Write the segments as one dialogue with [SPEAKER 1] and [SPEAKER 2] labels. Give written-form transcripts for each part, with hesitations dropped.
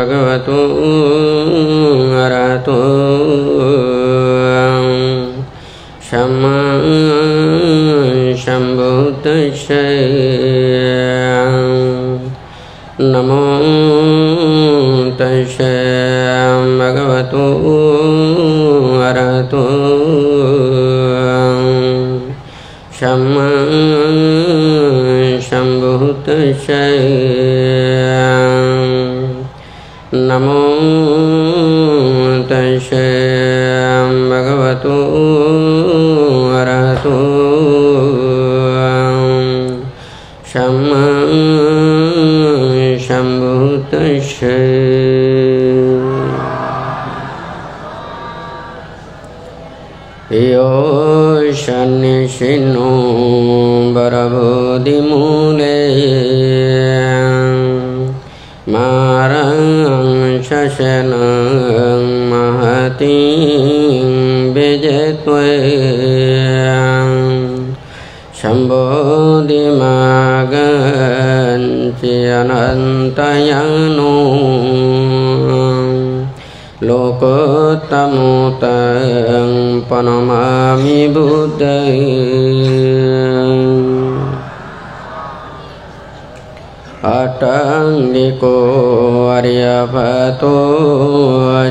[SPEAKER 1] भगवतो अरहतो सम्मा सम्बुद्धिस्ते नमो तस्से भगवतो अरहतो सम्मा सम्बुद्धिस्ते नमो तस्से भगवतो अरहतो सम्मा सम्बुद्धिस्ते यो सन्निसिन्नो बरबोधिमूले मारं शशनं महतीं विजत्वे सम्बोधिमागञ्चि अनन्तयानो लोकोत्तमोतं प्रणमामि बुद्धं अटाङ्गिको आर्यभतो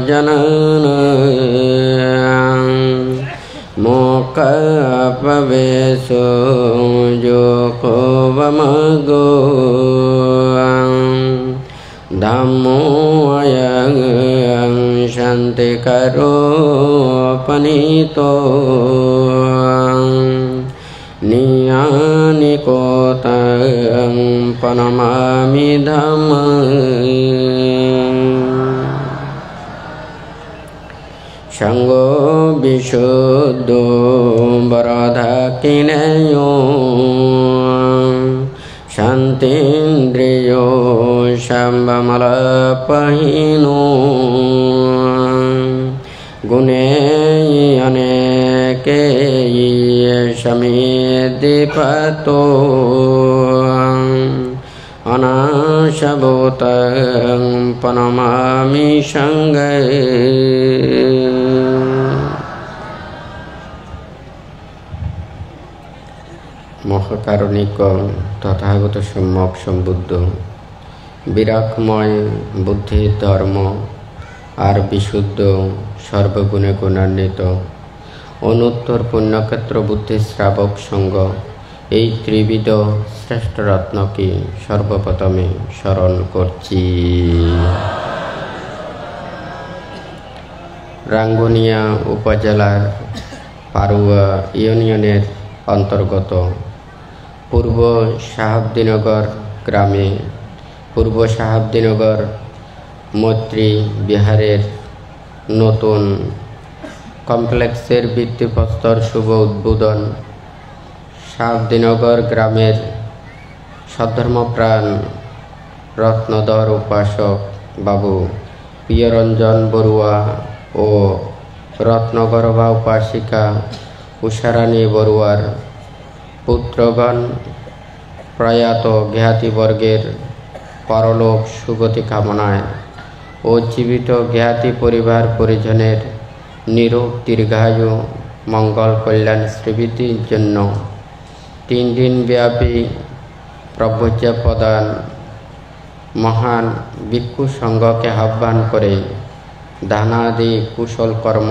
[SPEAKER 1] जनन मोक्षपवेशो जोको वमगो धम्मो अयं शान्तिकरो पनीतो नियानिको तं प्रणमामि धम्मं संगो विशुद्धो वरदक्षिणेयो शान्तिन्द्रियो शम्भमलपहिनो गुणे अनेके समेदिपतो अनाशभूतं प्रणमामि संगे মহাকারণিক তথাগত সম্যক সম্বুদ্ধ বিরাগময় বুদ্ধির ধর্ম আর বিশুদ্ধ সর্বগুণে গুণান্বিত অনুত্তর পুণ্যক্ষেত্র বুদ্ধি শ্রাবক সঙ্গ এই ত্রিবিধ শ্রেষ্ঠ রত্নকে সর্বপ্রথমে স্মরণ করছি। রাঙ্গুনিয়া উপজেলার পারুয়া ইউনিয়নের অন্তর্গত পূর্ব সাহাবদিনগর গ্রামে পূর্ব সাহাবদিনগর মৈত্রী বিহারের নতুন কমপ্লেক্সের ভিত্তিপ্রস্তর শুভ উদ্বোধন সাহাবদিনগর গ্রামের সদ্ধর্মপ্রাণ রত্নধর উপাসক বাবু প্রিয়রঞ্জন বড়ুয়া ও রত্নগর্ভা উপাসিকা উষারানী বড়ুয়ার পুত্রগণ প্রয়াত জ্ঞাতিবর্গের পরলোক সুগতি কামনায় ও জীবিত জ্ঞাতি পরিবার পরিজনের নিরোগ দীর্ঘায়ু মঙ্গল কল্যাণ শ্রীবৃদ্ধির জন্য 3 দিন ব্যাপী প্রভুজ্য প্রদান মহান ভিক্ষু সংঘকে আহ্বান করে দানাদি কুশল কর্ম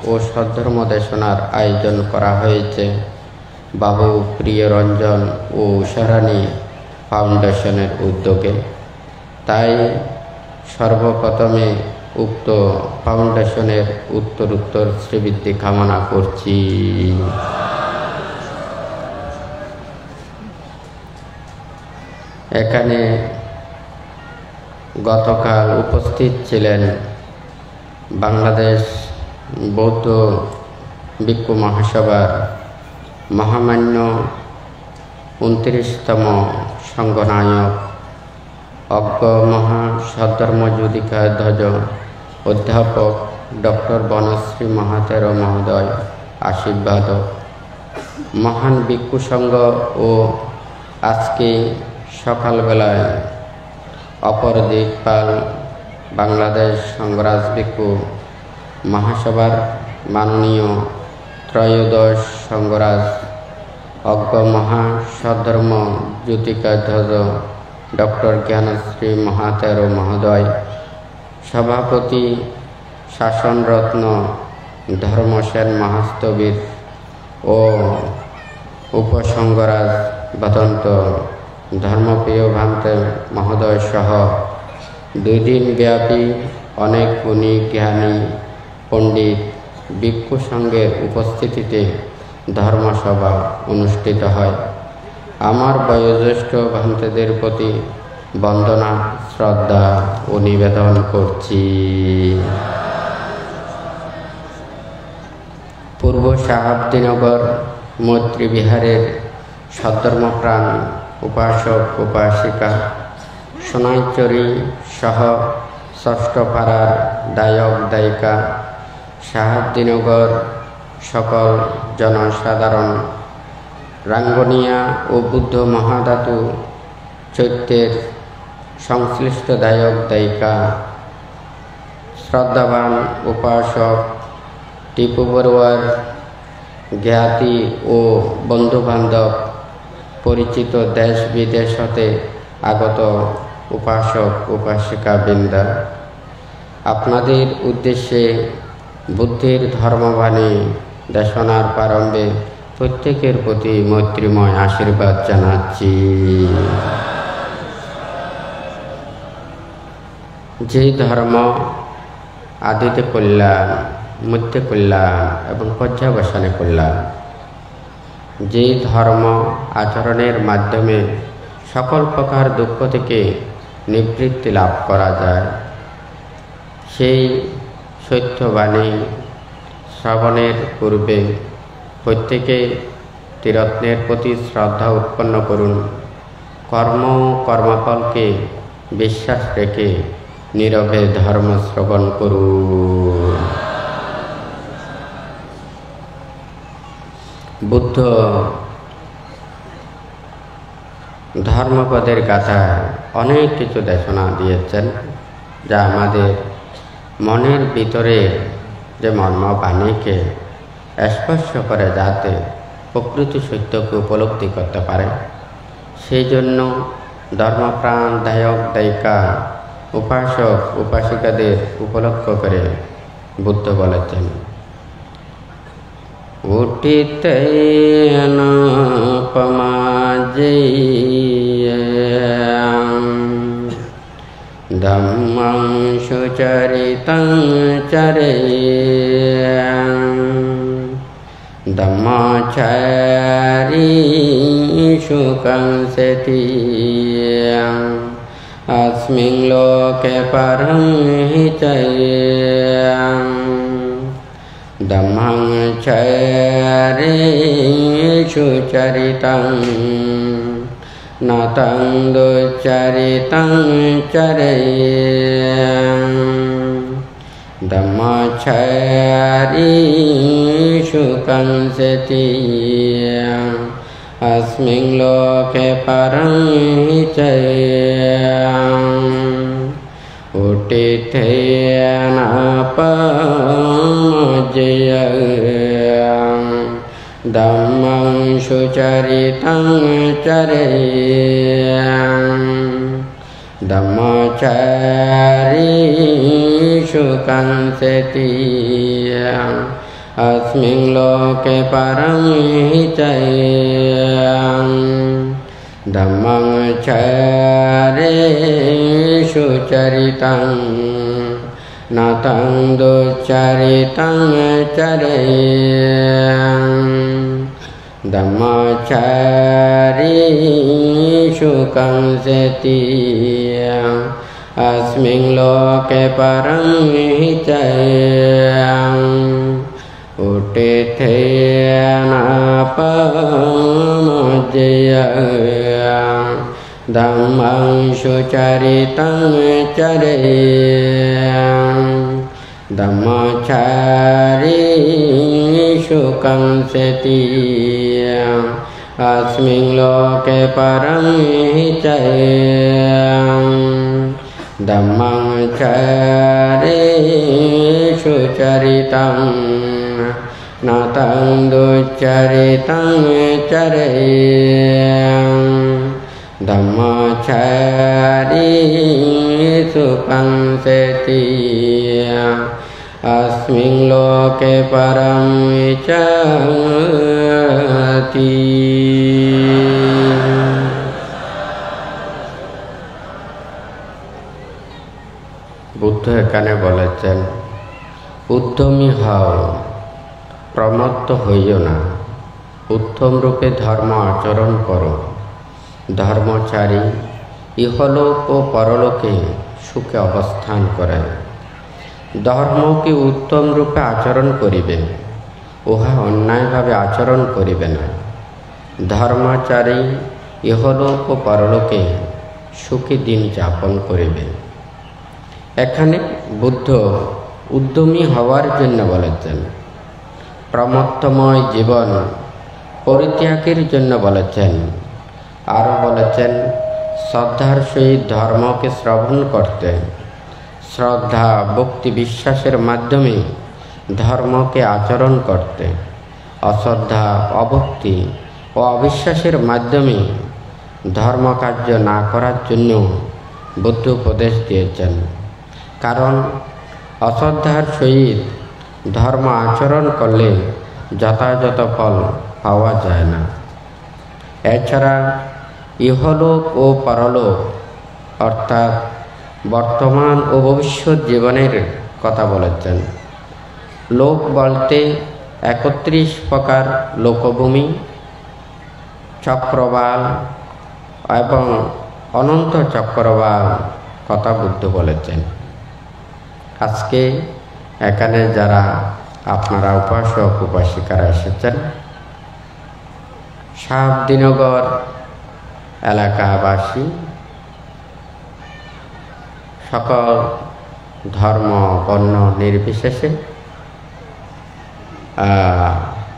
[SPEAKER 1] ও সদ্ধর্ম দেশনার আয়োজন করা হয়েছে বাবু প্রিয়রঞ্জন ও উষারানী ফাউন্ডেশনের উদ্যোগে। তাই সর্বপ্রথমে উক্ত ফাউন্ডেশনের উত্তরোত্তর শ্রীবৃদ্ধি কামনা করছি। এখানে গতকাল উপস্থিত ছিলেন বাংলাদেশ বৌদ্ধ ভিক্ষু মহাসভার মহামান্য 29তম সংঘনায়ক অজ্ঞ মহা সদ্ধর্মযুদিকাধ্বজ অধ্যাপক ডক্টর বনশ্রী মহাতের মহোদয় আশীর্বাদক মহান ভিক্ষু সংঘ ও আজকে সকালবেলায় অপর দিকপাল বাংলাদেশ সংঘরাজ ভিক্ষু মহাসভার মাননীয় ত্রয়োদশ সংঘরাজ অজ্ঞ মহাসদ্ধর্ম জ্যোতিকাধ্বজ ডক্টর জ্ঞানশ্রী মহাতের মহোদয়, সভাপতি শাসনরত্ন ধর্মসেন মহাস্তবীর ও উপসংঘরাজ বদন্ত ধর্মপ্রিয় ভান্তে মহোদয় সহ 2 দিন ব্যাপী অনেক গুণী জ্ঞানী পণ্ডিত ভিক্ষু সংঘের উপস্থিতিতে ধর্মসভা অনুষ্ঠিত হয়। আমার বয়োজ্যেষ্ঠ ভান্তেদের প্রতি বন্দনা, শ্রদ্ধা ও নিবেদন করছি। পূর্ব শাহাবদীনগর মৈত্রী বিহারের সদ্ধর্মপ্রাণ উপাসক উপাসিকা সোনাইচুরি সহ 6ষ্ঠ পাড়ার দায়ক দায়িকা, শাহাবদীনগর সকল জনসাধারণ, রাঙ্গনিয়া ও বুদ্ধ মহাধাতু চৈত্যের সংশ্লিষ্ট দায়ক দায়িকা, শ্রদ্ধাবান উপাসক, টিপু বড়ুয়ার জ্ঞাতি ও বন্ধুবান্ধব, পরিচিত দেশ বিদেশ হতে আগত উপাসক উপাসিকা বৃন্দা, আপনাদের উদ্দেশ্যে বুদ্ধির ধর্মবাণী দেশনার প্রারম্ভে প্রত্যেকের প্রতি মৈত্রীময় আশীর্বাদ জানাচ্ছি। যে ধর্ম আদিতে কল্যাণ, মধ্যে কল্যাণ এবং পর্যাবসানে কল্যাণ, যে ধর্ম আচরণের মাধ্যমে সকল প্রকার দুঃখ থেকে নিবৃত্তি লাভ করা যায়, সেই সত্যবাণী শ্রবণের পূর্বে প্রত্যেকে ত্রিরত্নের প্রতি শ্রদ্ধা উৎপন্ন করুন। কর্মফলকে বিশ্বাস রেখে নীরবে ধর্ম শ্রবণ করুন। বুদ্ধ ধর্মপদের গাথায় অনেক কিছু দেশনা দিয়েছেন, যা আমাদের মনের ভিতরে যে মর্মবাণীকে স্পর্শ করে, যাতে প্রকৃত সত্যকে উপলব্ধি করতে পারে। সেই জন্য ধর্মপ্রাণ দায়ক দায়িকা উপাসক উপাসিকাদের উপলক্ষ করে বুদ্ধ বলেছেন, উঠিতে ধম্মং সুচরিতং চরেয়ং ধম্মচারী সুখং সেতিয়ং अस्मिन् लोके परं हि चयं धम्मं चरेषु चरितं न तं दुश्चरितं चरेयं धम्मचारीषु कंसतीयं अस्मिन् लोके परं हि चयं उठितेन पमज्जयं धम्मं सुचरितं चरेयं धम्मचारीषु कंसतीयं अस्मिन् लोके परं हि चयं धम्मं चारेषु चरितं न तं दुश्चरितं चरेयं धम्मचारीषु कंसतीयं अस्मिन् लोके परं हि चयं उठितेन पमज्जयं धम्मं सुचरितं चरेयं धम्मचारीषु कंसतीयं अस्मिन् लोके परं हि चयं Dhammaccarishu caritam natang duccaritang careyam Dhammaccarishu pangseti asming loke param vicati Buddha এখানে বলেছেন উদ্যমী হও, প্রমত্ত হইও না, উত্তম রূপে ধর্ম আচরণ করো। ধর্মচারী ইহলোক ও পরলোকে সুখে অবস্থান করে। ধর্মকে উত্তম রূপে আচরণ করিবে, উহা অন্যায়ভাবে আচরণ করিবে না। ধর্মচারী ইহলোক ও পরলোকে সুখী দিন যাপন করিবে। এখানে বুদ্ধ উদ্যমী হওয়ার জন্য বলেছেন, প্রমত্তময় জীবন পরিত্যাগের জন্য বলেছেন। আরও বলেছেন শ্রদ্ধার সহিত ধর্মকে শ্রবণ করতে, শ্রদ্ধা ভক্তি বিশ্বাসের মাধ্যমে ধর্মকে আচরণ করতে, অশ্রদ্ধা অভক্তি ও অবিশ্বাসের মাধ্যমে ধর্মকার্য না করার জন্য বুদ্ধ উপদেশ দিয়েছেন। কারণ অশ্রদ্ধার সহিত ধর্ম আচরণ করলে যথাযথ ফল পাওয়া যায় না। এছাড়া ইহলোক ও পরলোক অর্থাৎ বর্তমান ও ভবিষ্যৎ জীবনের কথা বলেছেন। লোক বলতে 31 প্রকার লোকভূমি, চক্রবাল এবং অনন্ত চক্রবাল কথা বুদ্ধ বলেছেন। আজকে এখানে যারা আপনারা উপাসক উপাসিকারা এসেছেন, শাবদিনগর এলাকাবাসী সকল ধর্ম বর্ণ নির্বিশেষে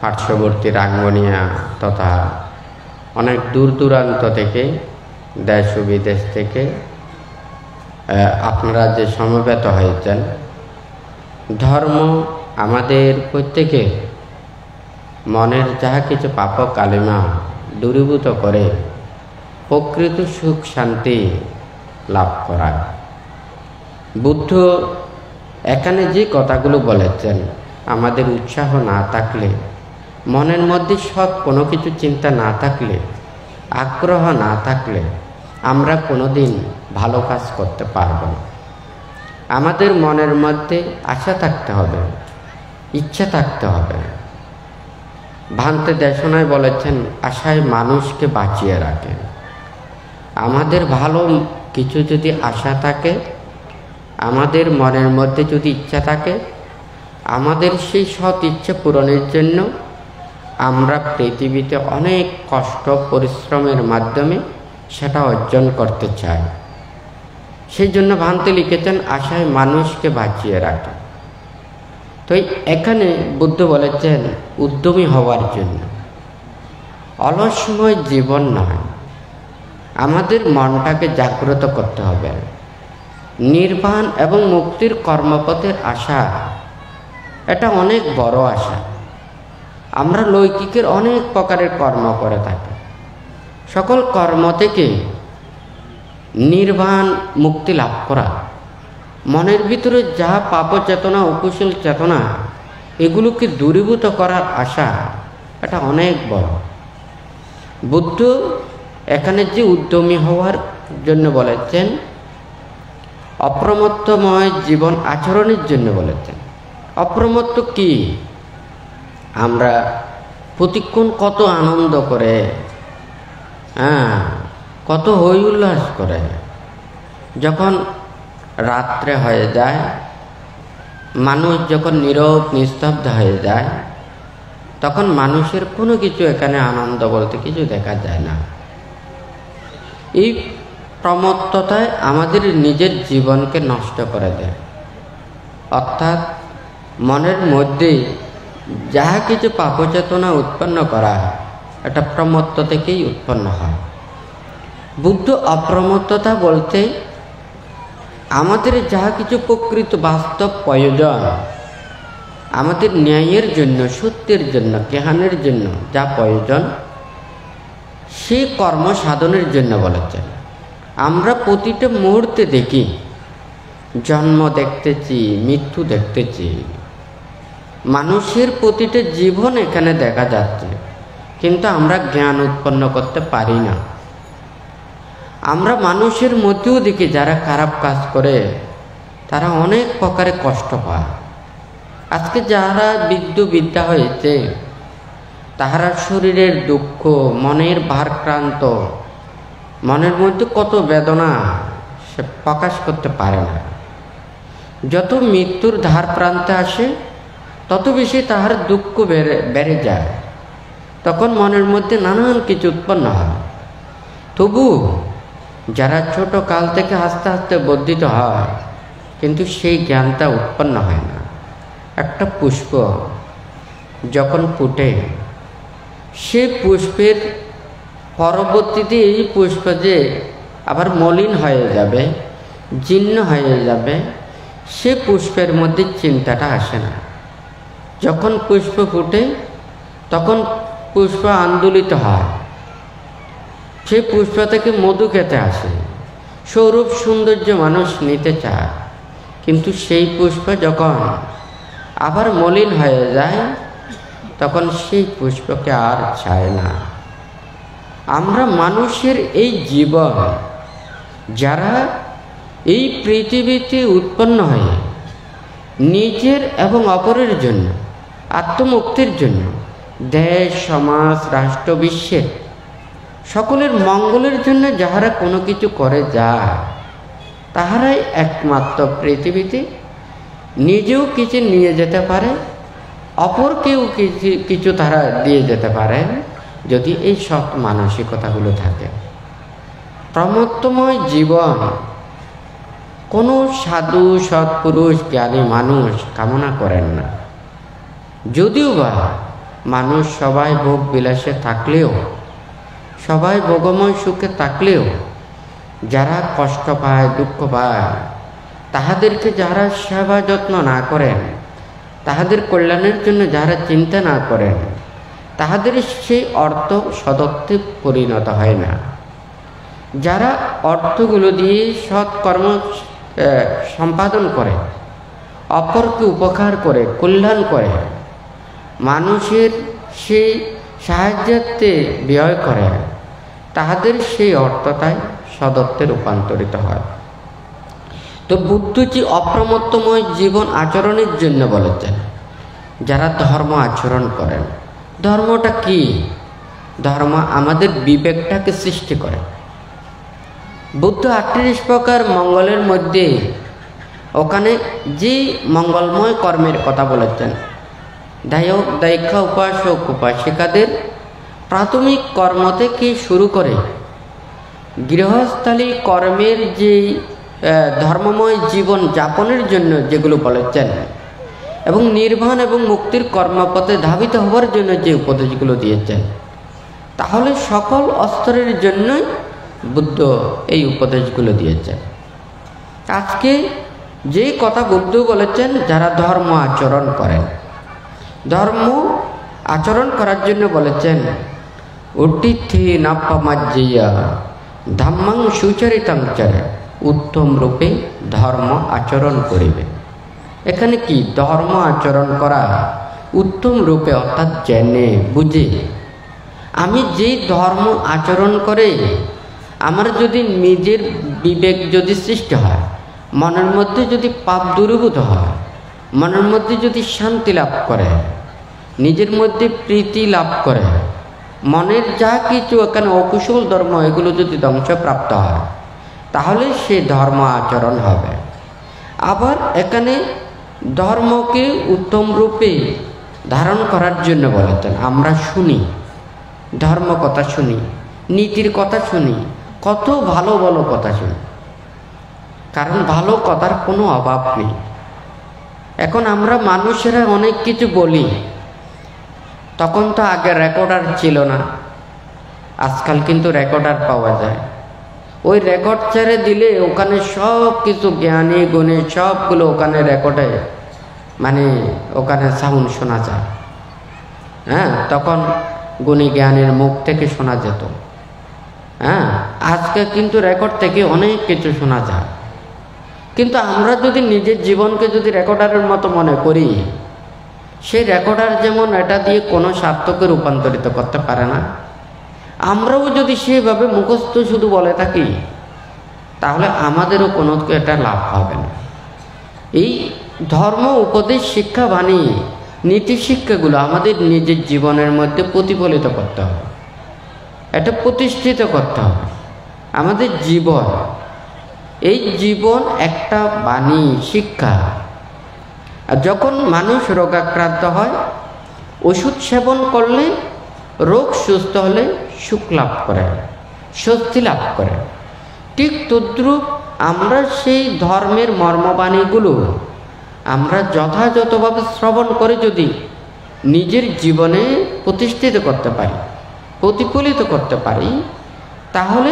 [SPEAKER 1] পার্শ্ববর্তী রাঙ্গনিয়া তথা অনেক দূর দূরান্ত থেকে, দেশ ও বিদেশ থেকে আপনারা যে সমবেত হয়েছেন, ধর্ম আমাদের প্রত্যেকে মনের যাহা কিছু পাপ কালিমা দূরীভূত করে প্রকৃত সুখ শান্তি লাভ করা। বুদ্ধ এখানে যে কথাগুলো বলেছেন, আমাদের উৎসাহ না থাকলে, মনের মধ্যে সৎ কোনো কিছু চিন্তা না থাকলে, আগ্রহ না থাকলে আমরা কোনোদিন ভালো কাজ করতে পারব না। আমাদের মনের মধ্যে আশা থাকতে হবে, ইচ্ছা থাকতে হবে। ভান্তে দেশনায় বলেছেন আশায় মানুষকে বাঁচিয়ে রাখে। আমাদের ভালো কিছু যদি আশা থাকে, আমাদের মনের মধ্যে যদি ইচ্ছা থাকে, আমাদের সেই সৎ ইচ্ছা পূরণের জন্য আমরা পৃথিবীতে অনেক কষ্ট পরিশ্রমের মাধ্যমে সেটা অর্জন করতে চাই। সেই জন্য ভান্তে লিখেছেন আশায় মানুষকে বাঁচিয়ে রাখে। তো এখানে বুদ্ধ বলেছেন উদ্যমী হওয়ার জন্য। অলসময় জীবন নয়, আমাদের মনটাকে জাগ্রত করতে হবে। নির্বাণ এবং মুক্তির কর্মপথের আশা এটা অনেক বড় আশা। আমরা লৌকিকের অনেক প্রকারের কর্ম করে থাকি। সকল কর্ম থেকে নির্বাণ মুক্তি লাভ করা, মনের ভিতরে যা পাপ চেতনা অকুশল চেতনা এগুলোকে দূরীভূত করার আশা এটা অনেক বড়। বুদ্ধ এখানে যে উদ্যমী হওয়ার জন্য বলেছেন, অপ্রমত্তময় জীবন আচরণের জন্য বলেছেন। অপ্রমত্ত কি? আমরা প্রতিক্ষণ কত আনন্দ করে, কত হই উল্লাস করে, যখন রাত্রে হয়ে যায়, মানুষ যখন নীরব নিস্তব্ধ হয়ে যায়, তখন মানুষের কোনো কিছু এখানে আনন্দ বলতে কিছু দেখা যায় না। এই প্রমত্ততায় আমাদের নিজের জীবনকে নষ্ট করে দেয়। অর্থাৎ মনের মধ্যে যাহা কিছু পাপচেতনা উৎপন্ন করা এটা প্রমত্ত থেকেই উৎপন্ন হয়। বুদ্ধ অপ্রমত্ততা বলতে আমাদের যাহা কিছু প্রকৃত বাস্তব প্রয়োজন, আমাদের ন্যায়ের জন্য, সত্যের জন্য, জ্ঞানের জন্য যা প্রয়োজন, সেই কর্ম সাধনের জন্য বলেছেন। আমরা প্রতিটা মুহূর্তে দেখি, জন্ম দেখতেছি, মৃত্যু দেখতেছি, মানুষের প্রতিটা জীবন এখানে দেখা যাচ্ছে, কিন্তু আমরা জ্ঞান উৎপন্ন করতে পারি না। আমরা মানুষের মধ্যেও দেখি যারা খারাপ কাজ করে তারা অনেক প্রকারে কষ্ট পায়। আজকে যারা বৃদ্ধ বিদ্যা হয়েছে তাহারা শরীরের দুঃখ, মনের ভারাক্রান্ত, মনের মধ্যে কত বেদনা সে প্রকাশ করতে পারে না। যত মৃত্যুর ধার প্রান্তে আসে তত বেশি তাহার দুঃখ বেড়ে যায়, তখন মনের মধ্যে নানান কিছু উৎপন্ন হয়। তবু যারা ছোট কাল থেকে আস্তে আস্তে বর্ধিত হয়, কিন্তু সেই জ্ঞানটা উৎপন্ন হয় না। একটা পুষ্প যখন ফুটে, সে পুষ্পের পরবর্তীতে এই পুষ্প যে আবার মলিন হয়ে যাবে, জীর্ণ হয়ে যাবে, সে পুষ্পের মধ্যে চিন্তাটা আসে না। যখন পুষ্প ফুটে তখন পুষ্প আন্দোলিত হয়, সেই পুষ্প থেকে মধু খেতে আসে, সৌরভ সৌন্দর্য মানুষ নিতে চায়, কিন্তু সেই পুষ্প যখন আবার মলিন হয়ে যায় তখন সেই পুষ্পকে আর চায় না। আমরা মানুষের এই জীবন, যারা এই পৃথিবীতে উৎপন্ন হয়ে নিজের এবং অপরের জন্য, আত্মমুক্তির জন্য, দেশ, সমাজ, রাষ্ট্র, বিশ্বের সকলের মঙ্গলের জন্য যাহারা কোনো কিছু করে যায়, তাহারাই একমাত্র পৃথিবীতে নিজেও কিছু নিয়ে যেতে পারে, অপরকেও কিছু তারা দিয়ে যেতে পারে, যদি এই সৎ মানসিকতাগুলো থাকে। প্রমত্তময় জীবন কোনো সাধু, সৎপুরুষ, জ্ঞানী মানুষ কামনা করেন না। যদিও বা মানুষ সবাই ভোগ বিলাসে থাকলেও, সবাই ভোগময় সুখে থাকলেও, যারা কষ্ট পায়, দুঃখ পায়, তাহাদেরকে যারা সেবা যত্ন না করেন, তাহাদের কল্যাণের জন্য যারা চিন্তা না করেন, তাহাদের সেই অর্থ সদর্থে পরিণত হয় না। যারা অর্থগুলো দিয়ে সৎকর্ম সম্পাদন করে, অপরকে উপকার করে, কল্যাণ করে, মানুষের সেই সাহায্যার্থে ব্যয় করে, তাহাদের সেই অর্থটাই সদর্থে রূপান্তরিত হয়। তো বুদ্ধজি অপ্রমত্তময় জীবন আচরণের জন্য বলেছেন, যারা ধর্ম আচরণ করেন। ধর্মটা কি? ধর্ম আমাদের বিবেকটাকে সৃষ্টি করে। বুদ্ধ 38 প্রকার মঙ্গলের মধ্যে ওখানে যে মঙ্গলময় কর্মের কথা বলেছেন, দায়ক, দায়িকা, উপাসক, উপাসিকাদের প্রাথমিক কর্ম থেকে শুরু করে গৃহস্থালী কর্মের যে ধর্মময় জীবন যাপনের জন্য যেগুলো বলেছেন, এবং নির্বাণ এবং মুক্তির কর্মপথে ধাবিত হওয়ার জন্য যে উপদেশগুলো দিয়েছেন, তাহলে সকল স্তরের জন্যই বুদ্ধ এই উপদেশগুলো দিয়েছেন। আজকে যে কথা বুদ্ধ বলেছেন, যারা ধর্ম আচরণ করেন, ধর্ম আচরণ করার জন্য বলেছেন, অতিথি নাপ্পামাজ্জিয়া ধাম্মাং সুচরিতাং চরে, উত্তম রূপে ধর্ম আচরণ করিবে। এখানে কি ধর্ম আচরণ করা? উত্তম রূপে, অর্থাৎ জেনে বুঝে। আমি যেই ধর্ম আচরণ করে আমার যদি নিজের বিবেক যদি সৃষ্টি হয়, মনের মধ্যে যদি পাপ দূরীভূত হয়, মনের মধ্যে যদি শান্তি লাভ করে, নিজের মধ্যে প্রীতি লাভ করে, মনের যা কিছু এখানে অকুশল ধর্ম এগুলো যদি ধ্বংসপ্রাপ্ত হয়, তাহলে সে ধর্ম আচরণ হবে। আবার এখানে ধর্মকে উত্তম রূপে ধারণ করার জন্য বলেছেন। আমরা শুনি, ধর্ম কথা শুনি, নীতির কথা শুনি, কত ভালো ভালো কথা শুনি, কারণ ভালো কথার কোনো অভাব নেই। এখন আমরা মানুষেরা অনেক কিছু বলি, তখন তো আগে রেকর্ডার ছিল না, আজকাল কিন্তু রেকর্ডার পাওয়া যায়। ওই রেকর্ড ছেড়ে দিলে ওখানে সব কিছু জ্ঞানী গুণী সবগুলো ওখানে রেকর্ডে মানে ওখানে সাউন্ড শোনা যায়। হ্যাঁ, তখন গুণী জ্ঞানীর মুখ থেকে শোনা যেত। হ্যাঁ, আজকে কিন্তু রেকর্ড থেকে অনেক কিছু শোনা যায়। কিন্তু আমরা যদি নিজের জীবনকে যদি রেকর্ডারের মতো মনে করি, সেই রেকর্ডার যেমন এটা দিয়ে কোনো স্বার্থকে রূপান্তরিত করতে পারে না, আমরাও যদি সেভাবে মুখস্থ শুধু বলে থাকি, তাহলে আমাদেরও কোনো এটা লাভ হবে না। এই ধর্ম উপদেশ শিক্ষা বাণী নীতি শিক্ষাগুলো আমাদের নিজের জীবনের মধ্যে প্রতিফলিত করতে হবে, এটা প্রতিষ্ঠিত করতে হবে। আমাদের জীবন, এই জীবন একটা বাণী শিক্ষা। আর যখন মানুষ রোগাক্রান্ত হয়, ওষুধ সেবন করলে রোগ সুস্থ হলে সুখ লাভ করে, স্বস্তি লাভ করে। ঠিক তদ্রূপ আমরা সেই ধর্মের মর্মবাণীগুলো আমরা যথাযথভাবে শ্রবণ করে যদি নিজের জীবনে প্রতিষ্ঠিত করতে পারি, প্রতিফলিত করতে পারি, তাহলে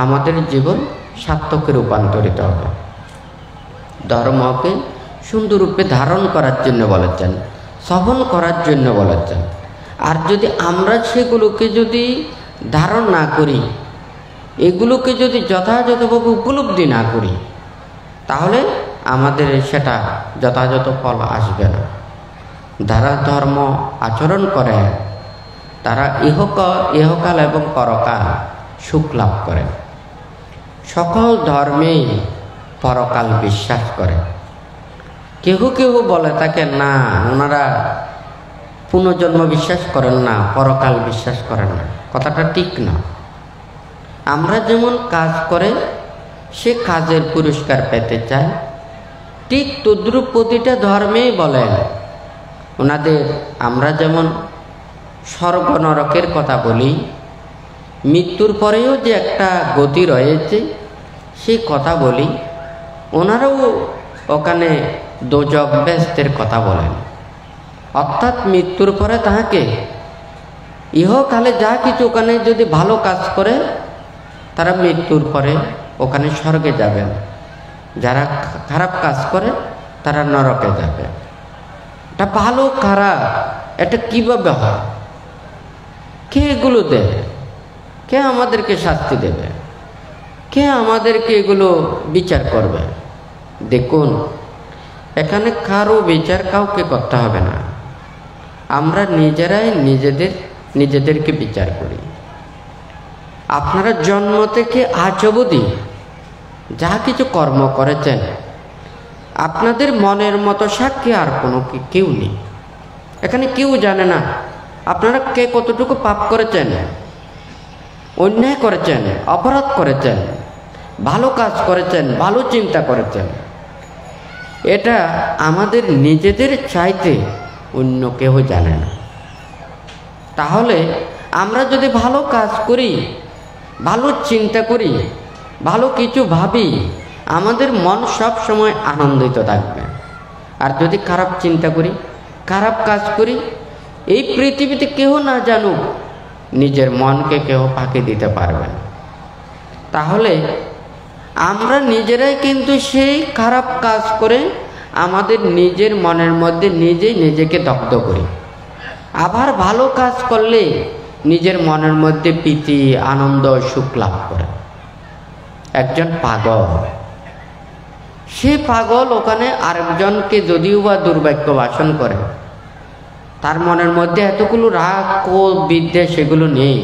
[SPEAKER 1] আমাদের জীবন সার্থকে রূপান্তরিত হবে। ধর্মকে সুন্দররূপে ধারণ করার জন্য বলেছেন, শ্রবণ করার জন্য বলেছেন। আর যদি আমরা সেগুলোকে যদি ধারণ না করি, এগুলোকে যদি যথাযথভাবে উপলব্ধি না করি, তাহলে আমাদের সেটা যথাযথ ফল আসবে না। যারা ধর্ম আচরণ করে তারা ইহকাল এবং পরকাল সুখ লাভ করে। সকল ধর্মেই পরকাল বিশ্বাস করে। কেহ কেহ বলে থাকে না, ওনারা পুনর্জন্ম বিশ্বাস করেন না, পরকাল বিশ্বাস করেন না। কথাটা ঠিক না। আমরা যেমন কাজ করে সে কাজের পুরস্কার পেতে চাই, ঠিক তদ্রূপ প্রতিটা ধর্মেই বলেন ওনাদের আমরা যেমন স্বর্গ নরকের কথা বলি, মৃত্যুর পরেও যে একটা গতি রয়েছে সেই কথা বলি, ওনারাও ওখানে দোজক বেহেশতের কথা বলেন। অর্থাৎ মৃত্যুর পরে তাহাকে ইহকালে যা কিছু ওখানে যদি ভালো কাজ করে তারা মৃত্যুর পরে ওখানে স্বর্গে যাবেন, যারা খারাপ কাজ করে তারা নরকে যাবে। এটা ভালো খারাপ এটা কিভাবে হয়? কে এগুলো দেবে? কে আমাদেরকে শাস্তি দেবে? কে আমাদেরকে এগুলো বিচার করবে? দেখুন, এখানে কারো বিচার কাউকে করতে হবে না। আমরা নিজেরাই নিজেদেরকে বিচার করি। আপনারা জন্ম থেকে আজ অবধি যা কিছু কর্ম করেছেন, আপনাদের মনের মতো সাক্ষী আর কোনো কেউ নেই। এখানে কেউ জানে না আপনারা কে কতটুকু পাপ করেছেন, অন্যায় করেছেন, অপরাধ করেছেন, ভালো কাজ করেছেন, ভালো চিন্তা করেছেন। এটা আমাদের নিজেদের চাইতে অন্য কেউ জানে না। তাহলে আমরা যদি ভালো কাজ করি, ভালো চিন্তা করি, ভালো কিছু ভাবি, আমাদের মন সব সময় আনন্দিত থাকবে। আর যদি খারাপ চিন্তা করি, খারাপ কাজ করি, এই পৃথিবীতে কেউ না জানুক, নিজের মনকে কেউ ফাঁকি দিতে পারবে না। তাহলে আমরা নিজেরাই কিন্তু সেই খারাপ কাজ করে আমাদের নিজের মনের মধ্যে নিজেই নিজেকে দগ্ধ করি। আবার ভালো কাজ করলে নিজের মনের মধ্যে প্রীতি, আনন্দ, সুখ লাভ করে। একজন পাগল, সে পাগল ওখানে আরেকজনকে যদিও বা দুর্ভাগ্য ভাষণ করে, তার মনের মধ্যে এতগুলো রাগ, ক্রোধ, বিদ্বেষ সেগুলো নেই।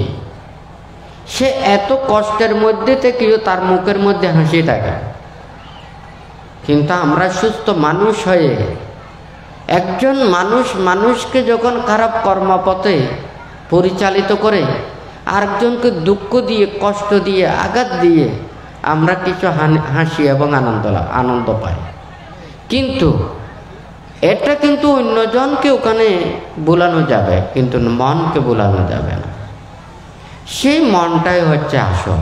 [SPEAKER 1] সে এত কষ্টের মধ্যে থেকেও তার মুখের মধ্যে হাসি থাকে। কিন্তু আমরা সুস্থ মানুষ হয়ে একজন মানুষকে যখন খারাপ কর্মপথে পরিচালিত করে, আরেকজনকে দুঃখ দিয়ে, কষ্ট দিয়ে, আঘাত দিয়ে আমরা কিছু হাসি এবং আনন্দ পাই। কিন্তু এটা কিন্তু অন্যজনকে ওখানে বোলানো যাবে, কিন্তু মনকে বোলানো যাবে না। সেই মনটাই হচ্ছে আসল।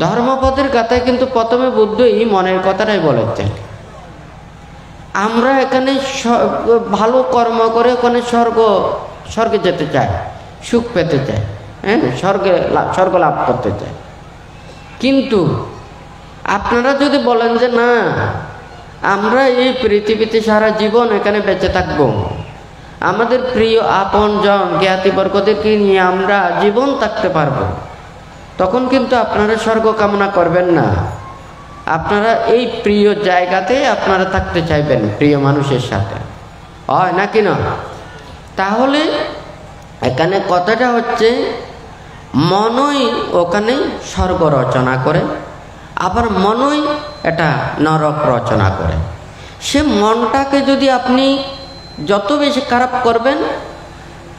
[SPEAKER 1] ধর্মপদের কথায় কিন্তু প্রথমে বুদ্ধ এই মনের কথাটাই বলেছেন। আমরা এখানে ভালো কর্ম করে ওখানে স্বর্গে যেতে চাই, সুখ পেতে চাই, হ্যাঁ, স্বর্গ লাভ করতে চাই। কিন্তু আপনারা যদি বলেন যে না, আমরা এই পৃথিবীতে সারা জীবন এখানে বেঁচে থাকব, আমাদের প্রিয় আপনজন জ্ঞাতিবর্গদেরকে নিয়ে আমরা জীবন থাকতে পারবো, তখন কিন্তু আপনারা স্বর্গ কামনা করবেন না। আপনারা এই প্রিয় জায়গাতে আপনারা থাকতে চাইবেন প্রিয় মানুষের সাথে, হয় নাকি না? তাহলে এখানে কথাটা হচ্ছে মনই ওখানে স্বর্গ রচনা করে, আবার মনই এটা নরক রচনা করে। সে মনটাকে যদি আপনি যত বেশি খারাপ করবেন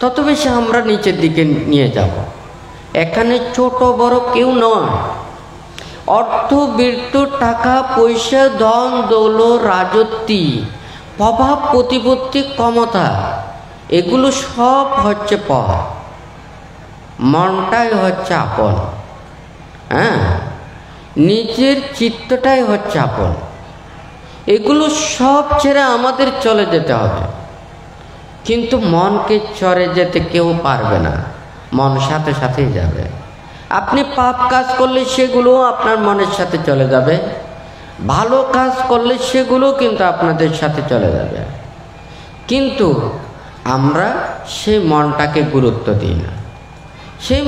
[SPEAKER 1] তত বেশি আমরা নিচের দিকে নিয়ে যাব। এখানে ছোট বড় কেউ নয়। অর্থ বীর্য টাকা পয়সা ধন দৌলত রাজত্ব প্রভাব প্রতিপত্তি ক্ষমতা এগুলো সব হচ্ছে পর, মনটাই হচ্ছে আপন। হ্যাঁ, নিজের চিত্তটাই হচ্ছে আপন। এগুলো সব ছেড়ে আমাদের চলে যেতে হবে, কিন্তু মনকে চড়ে যেতে কেউ পারবে না, মন সাথে সাথেই যাবে। আপনি পাপ কাজ করলে সেগুলো আপনার মনের সাথে চলে যাবে, ভালো কাজ করলে সেগুলো কিন্তু আপনাদের সাথে চলে যাবে। কিন্তু আমরা সেই মনটাকে গুরুত্ব দিই না। সেই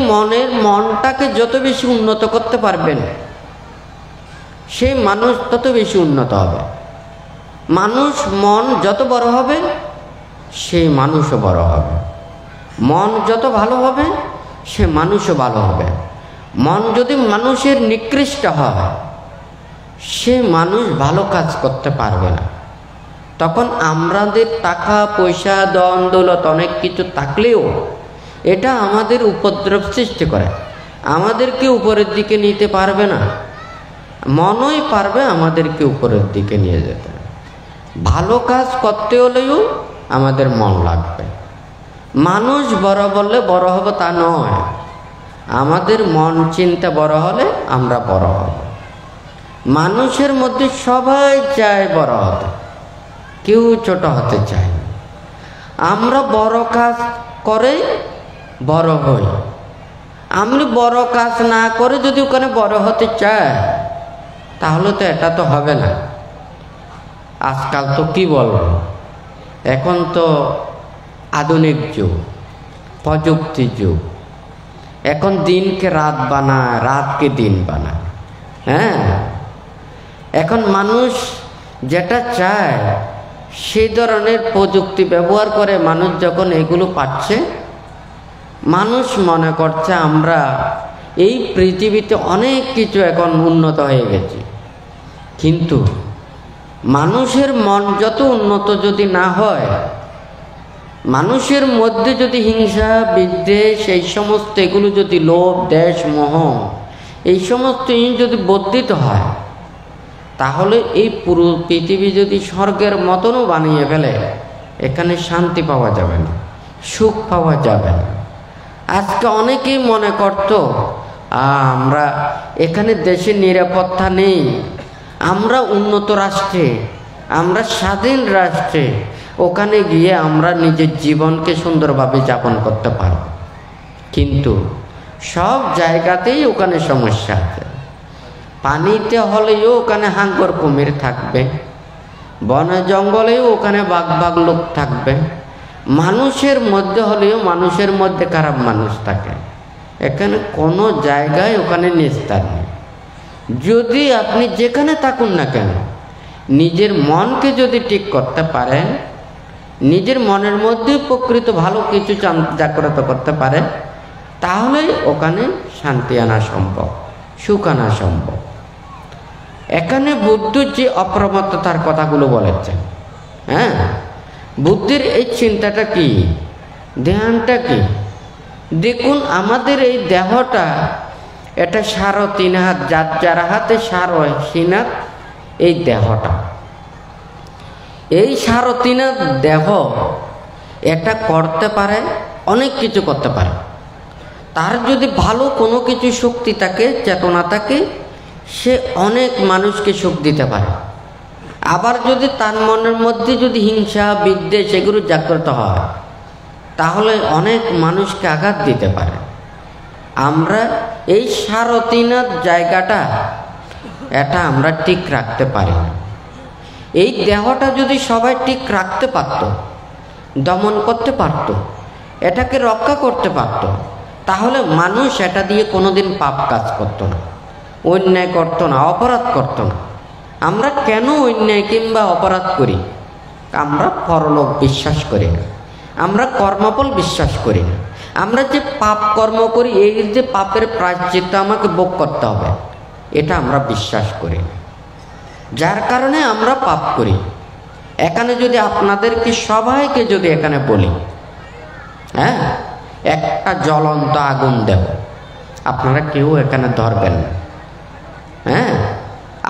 [SPEAKER 1] মনটাকে যত বেশি উন্নত করতে পারবেন সেই মানুষ তত বেশি উন্নত হবে। মানুষ মন যত বড় হবে সেই মানুষও বড় হবে, মন যত ভালো হবে সে মানুষও ভালো হবে। মন যদি মানুষের নিকৃষ্ট হয় সে মানুষ ভালো কাজ করতে পারবে না। তখন আমাদের টাকা পয়সা ধন দৌলত অনেক কিছু থাকলেও এটা আমাদের উপদ্রব সৃষ্টি করে, আমাদেরকে উপরের দিকে নিতে পারবে না। মনই পারবে আমাদেরকে উপরের দিকে নিয়ে যেতে। ভালো কাজ করতে হলেও আমাদের মন লাগবে। মানুষ বড় বললে বড় হব তা নয়, আমাদের মন চিন্তা বড় হলে আমরা বড় হব। মানুষের মধ্যে সবাই চায় বড় হতে, কেউ ছোট হতে চায় না। আমরা বড় কাজ করে বড় হই, আমি বড় কাজ না করে যদি ওখানে বড় হতে চাই তাহলে তো এটা তো হবে না। আজকাল তো কি বলবো, এখন তো আধুনিক যুগ, প্রযুক্তি যুগ। এখন দিনকে রাত বানায়, রাতকে দিন বানায়। হ্যাঁ, এখন মানুষ যেটা চায় সেই ধরনের প্রযুক্তি ব্যবহার করে। মানুষ যখন এগুলো পাচ্ছে, মানুষ মনে করছে আমরা এই পৃথিবীতে অনেক কিছু এখন উন্নত হয়ে গেছে। কিন্তু মানুষের মন যত উন্নত যদি না হয়, মানুষের মধ্যে যদি হিংসা বিদ্বেষ এই সমস্ত এগুলো যদি লোভ দেশ মোহ এই সমস্ত যদি বর্ধিত হয়, তাহলে এই পুরো পৃথিবী যদি স্বর্গের মতনও বানিয়ে ফেলে, এখানে শান্তি পাওয়া যাবে না, সুখ পাওয়া যাবে না। আজকে অনেকেই মনে করত আমরা এখানে দেশের নিরাপত্তা নেই, আমরা উন্নত রাষ্ট্রে, আমরা স্বাধীন রাষ্ট্রে, ওখানে গিয়ে আমরা নিজের জীবনকে সুন্দরভাবে যাপন করতে পারব। কিন্তু সব জায়গাতেই ওখানে সমস্যা আছে। পানিতে হলেও ওখানে হাঙ্গর কুমির থাকবে, বনে জঙ্গলেও ওখানে বাঘ বাঘ লোক থাকবে, মানুষের মধ্যে হলেও মানুষের মধ্যে খারাপ মানুষ থাকে। এখানে কোনো জায়গায় ওখানে নিস্তার নেই। যদি আপনি যেখানে থাকুন না কেন, নিজের মনকে যদি ঠিক করতে পারেন, নিজের মনের মধ্যে প্রকৃত ভালো কিছু জাগ্রত করতে পারেন, তাহলে ওখানে শান্তি আনা সম্ভব, সুখ আনা সম্ভব। এখানে বুদ্ধ যে অপ্রমত্ততার কথাগুলো বলেছেন, হ্যাঁ, বুদ্ধির এই চিন্তাটা কি, ধ্যানটা কি? দেখুন আমাদের এই দেহটা, এটা 3.5 হাত, যার হাতে 3.5 হাত এই দেহটা, এই 3.5 হাত দেহ এটা করতে পারে, অনেক কিছু করতে পারে। তার যদি ভালো কোনো কিছু শক্তি থাকে, চেতনা থাকে, সে অনেক মানুষকে সুখ দিতে পারে। আবার যদি তার মনের মধ্যে যদি হিংসা বিদ্বেষ এগুলো জাগ্রত হয়, তাহলে অনেক মানুষকে আঘাত দিতে পারে। আমরা এই সারথিনার জায়গাটা এটা আমরা ঠিক রাখতে পারি না। এই দেহটা যদি সবাই ঠিক রাখতে পারত, দমন করতে পারত, এটাকে রক্ষা করতে পারত, তাহলে মানুষ এটা দিয়ে কোনোদিন পাপ কাজ করতো না, অন্যায় করতো না, অপরাধ করতো না। আমরা কেন অন্যায় কিংবা অপরাধ করি? আমরা পরলোক বিশ্বাস করি না, আমরা কর্মফল বিশ্বাস করি না। আমরা যে পাপ কর্ম করি, এই যে পাপের প্রায়শ্চিত্ত আমাকে ভোগ করতে হবে, এটা আমরা বিশ্বাস করি না, যার কারণে আমরা পাপ করি। এখানে যদি আপনাদেরকে সবাইকে যদি এখানে বলি, হ্যাঁ, একটা জ্বলন্ত আগুন দেব, আপনারা কেউ এখানে ধরবেন না। হ্যাঁ,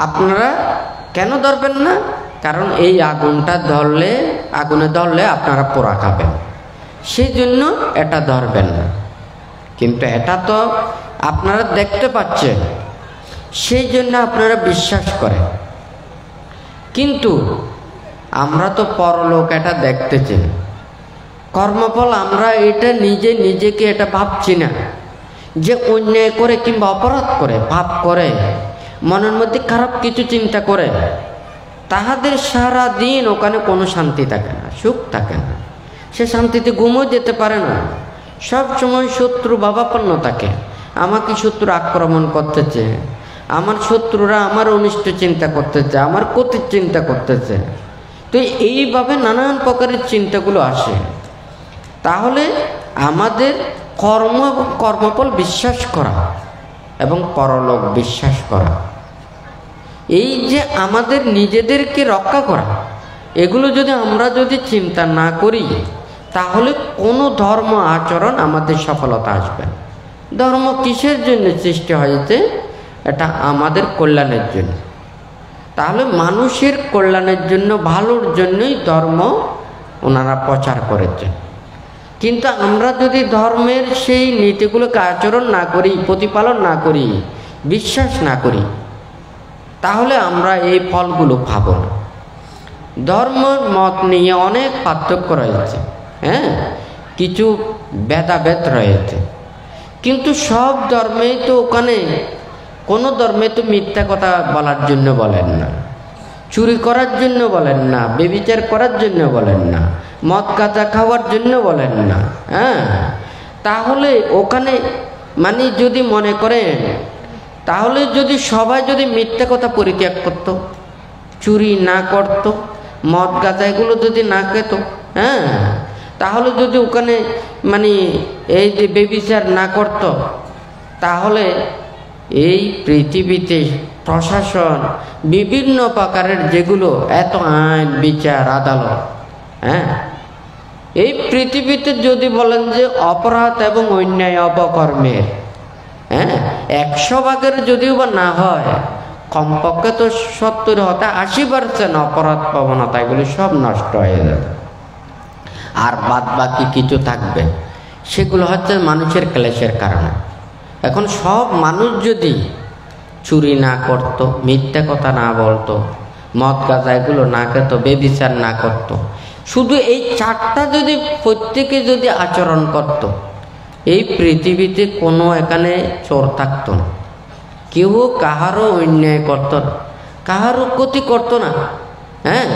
[SPEAKER 1] আপনারা কেন ধরবেন না? কারণ এই আগুনটা ধরলে, আগুনে ধরলে আপনারা পোড়া খাবেন, সেই জন্য এটা ধরবেন না। কিন্তু এটা তো আপনারা দেখতে পাচ্ছেন, সেই জন্য আপনারা বিশ্বাস করেন। কিন্তু আমরা তো পরলোক এটা দেখতেছি না, কর্মফল আমরা এটা নিজেকে এটা ভাবছি না। যে অন্যায় করে কিংবা অপরাধ করে, পাপ করে, মনের মধ্যে খারাপ কিছু চিন্তা করে, তাহাদের সারা দিন ওখানে কোনো শান্তি থাকে না, সুখ থাকে না, সে শান্তিতে ঘুমও যেতে পারে না। সব সময় শত্রু ভাবাপন্ন থাকে, আমাকে শত্রু আক্রমণ করতেছে, আমার শত্রুরা আমার অনিষ্ট চিন্তা করতেছে, আমার ক্ষতির চিন্তা করতেছে। তো এইভাবে নানান প্রকারের চিন্তাগুলো আসে। তাহলে আমাদের কর্ম এবং কর্মফল বিশ্বাস করা এবং পরলোক বিশ্বাস করা, এই যে আমাদের নিজেদেরকে রক্ষা করা, এগুলো যদি আমরা চিন্তা না করি, তাহলে কোনো ধর্ম আচরণ আমাদের সফলতা আসবে না। ধর্ম কিসের জন্য সৃষ্টি হয়েছে? এটা আমাদের কল্যাণের জন্য। তাহলে মানুষের কল্যাণের জন্য, ভালোর জন্যই ধর্ম ওনারা প্রচার করেছেন। কিন্তু আমরা যদি ধর্মের সেই নীতিগুলোকে আচরণ না করি, প্রতিপালন না করি, বিশ্বাস না করি, তাহলে আমরা এই ফলগুলো পাব না। ধর্ম মত নিয়ে অনেক পার্থক্য রয়েছে, হ্যাঁ, কিছু ভেদাভেদ রয়েছে, কিন্তু সব ধর্মেই তো ওখানে কোনো ধর্মে তো মিথ্যা কথা বলার জন্য বলেন না, চুরি করার জন্য বলেন না, ব্যভিচার করার জন্য বলেন না, মদ গাঁজা খাওয়ার জন্য বলেন না। হ্যাঁ, তাহলে ওখানে মানে যদি মনে করেন, তাহলে যদি সবাই মিথ্যা কথা পরিত্যাগ করত, চুরি না করত, মদ গাঁজা এগুলো যদি না খেত, হ্যাঁ, তাহলে যদি ওখানে মানে এই যে ব্যভিচার না করত, তাহলে এই পৃথিবীতে প্রশাসন বিভিন্ন প্রকারের যেগুলো এত আইন বিচার আদালত, হ্যাঁ, এই পৃথিবীতে যদি বলেন যে অপরাধ এবং অন্যায় অপকর্মের, হ্যাঁ, 100 ভাগের যদিও বা না হয়, কমপক্ষে তো 70-80% অপরাধ প্রবণতা এগুলি সব নষ্ট হয়ে যাবে। আর বাদ বাকি কিছু থাকবে, সেগুলো হচ্ছে মানুষের ক্লেশের কারণে। এখন সব মানুষ যদি চুরি না করত, মিথ্যা কথা না বলতো, মদ গাঁজা এগুলো না খেত, ব্যভিচার না করত, শুধু এই 4টা যদি প্রত্যেকে যদি আচরণ করত, এই পৃথিবীতে কোনো এখানে চোর থাকতো না, কেউ কাহারও অন্যায় করতো না, কাহারও ক্ষতি করতো না। হ্যাঁ,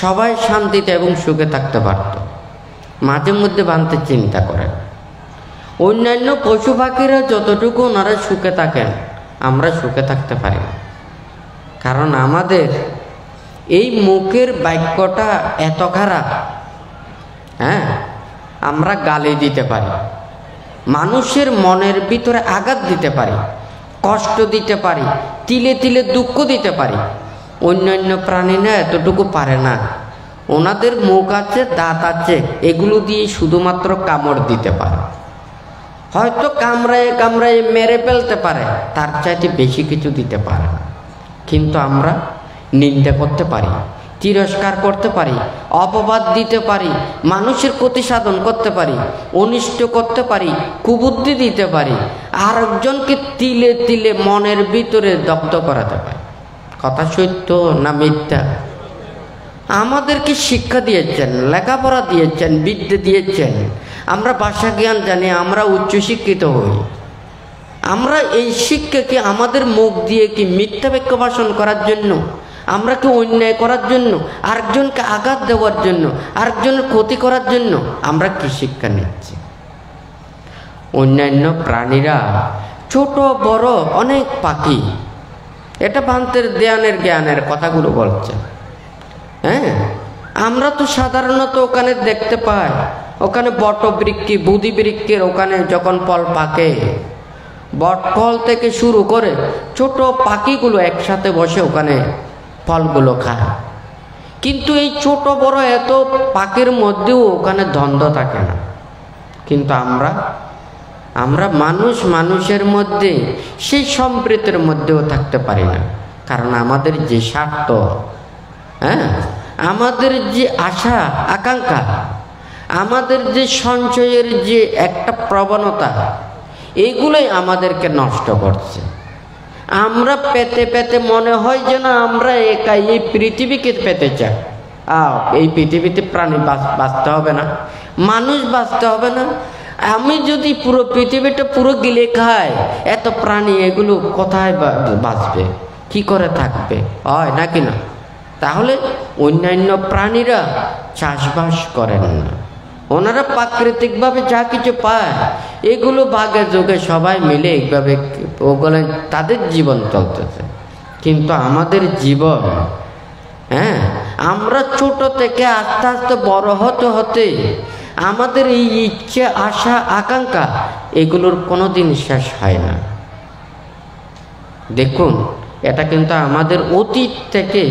[SPEAKER 1] সবাই শান্তিতে এবং সুখে থাকতে পারত। মাঝে মধ্যে বানতে চিন্তা করেন, অন্যান্য পশু পাখিরা যতটুকু ওনারা সুখে থাকেন, আমরা সুখে থাকতে পারি না। কারণ আমাদের এই মুখের বাক্যটা এত খারাপ। হ্যাঁ, আমরা গালি দিতে পারি, মানুষের মনের ভিতরে আঘাত দিতে পারি, কষ্ট দিতে পারি, তিলে তিলে দুঃখ দিতে পারি। অন্যান্য প্রাণীরা এতটুকু পারে না। ওনাদের মুখ আছে, দাঁত আছে, এগুলো দিয়ে শুধুমাত্র কামড় দিতে পারে, হয়তো কামড়ায় কামড়ায় মেরে ফেলতে পারে, তার চাইতে বেশি কিছু দিতে পারে না। কিন্তু আমরা নিন্দা করতে পারি, তিরস্কার করতে পারি, অপবাদ দিতে পারি, মানুষের ক্ষতি সাধন করতে পারি, অনিষ্ট করতে পারি, কুবুদ্ধি দিতে পারি, আর একজনকে তিলে তিলে মনের ভিতরে দগ্ধ করাতে পারি। কথা সত্য না মিথ্যা? আমাদেরকে শিক্ষা দিয়েছেন, লেখাপড়া দিয়েছেন, বিদ্যা দিয়েছেন, আমরা ভাষা জ্ঞান জানি, আমরা উচ্চশিক্ষিত হই, আমরা এই শিক্ষা কি আমাদের মুখ দিয়ে কি মিথ্যা বাক্য ভাষণ করার জন্য, আমরা কি অন্যায় করার জন্য, আরেকজনকে আঘাত দেওয়ার জন্য, আরেকজনের ক্ষতি করার জন্য আমরা কি শিক্ষা নিচ্ছি? অন্যান্য প্রাণীরা ছোট বড় অনেক পাখি, এটা ভান্তের ধ্যানের জ্ঞানের কথাগুলো বলছে। হ্যাঁ, আমরা তো সাধারণত ওখানে দেখতে পাই, ওখানে বটবৃক্ষি বুধি বৃক্ষের ওখানে যখন ফল পাকে, বট ফল থেকে শুরু করে ছোট পাখিগুলো একসাথে বসে ওখানে ফলগুলো খায়। কিন্তু এই ছোট বড় এত পাখির মধ্যেও ওখানে দ্বন্দ্ব থাকে না। কিন্তু আমরা মানুষের মধ্যে সেই সম্প্রীতির মধ্যেও থাকতে পারি না। কারণ আমাদের যে স্বার্থ, হ্যাঁ, আমাদের যে আশা আকাঙ্ক্ষা, আমাদের যে সঞ্চয়ের যে একটা প্রবণতা, এইগুলোই আমাদেরকে নষ্ট করছে। আমরা পেতে পেতে মনে হয় যেন আমরা একাই এই পৃথিবীকে পেতে চাই। এই পৃথিবীতে প্রাণী বাঁচতে হবে না, মানুষ বাঁচতে হবে না। আমি যদি পুরো পৃথিবীটা পুরো গিলে খাই, এত প্রাণী এগুলো কোথায় বাঁচবে, কি করে থাকবে? হয় নাকি না? তাহলে অন্যান্য প্রাণীরা চাষবাস করেন না, ওনারা প্রাকৃতিকভাবে যা কিছু পায় এগুলো ভাগে যোগে সবাই মিলে এইভাবে ওগুলো তাদের জীবন চলতেছে। কিন্তু আমাদের জীবন, হ্যাঁ, আমরা ছোট থেকে আস্তে আস্তে বড় হতে হতে আমাদের এই ইচ্ছে আশা আকাঙ্ক্ষা এগুলোর কোনোদিন শেষ হয় না। দেখুন, এটা কিন্তু আমাদের অতীত থেকে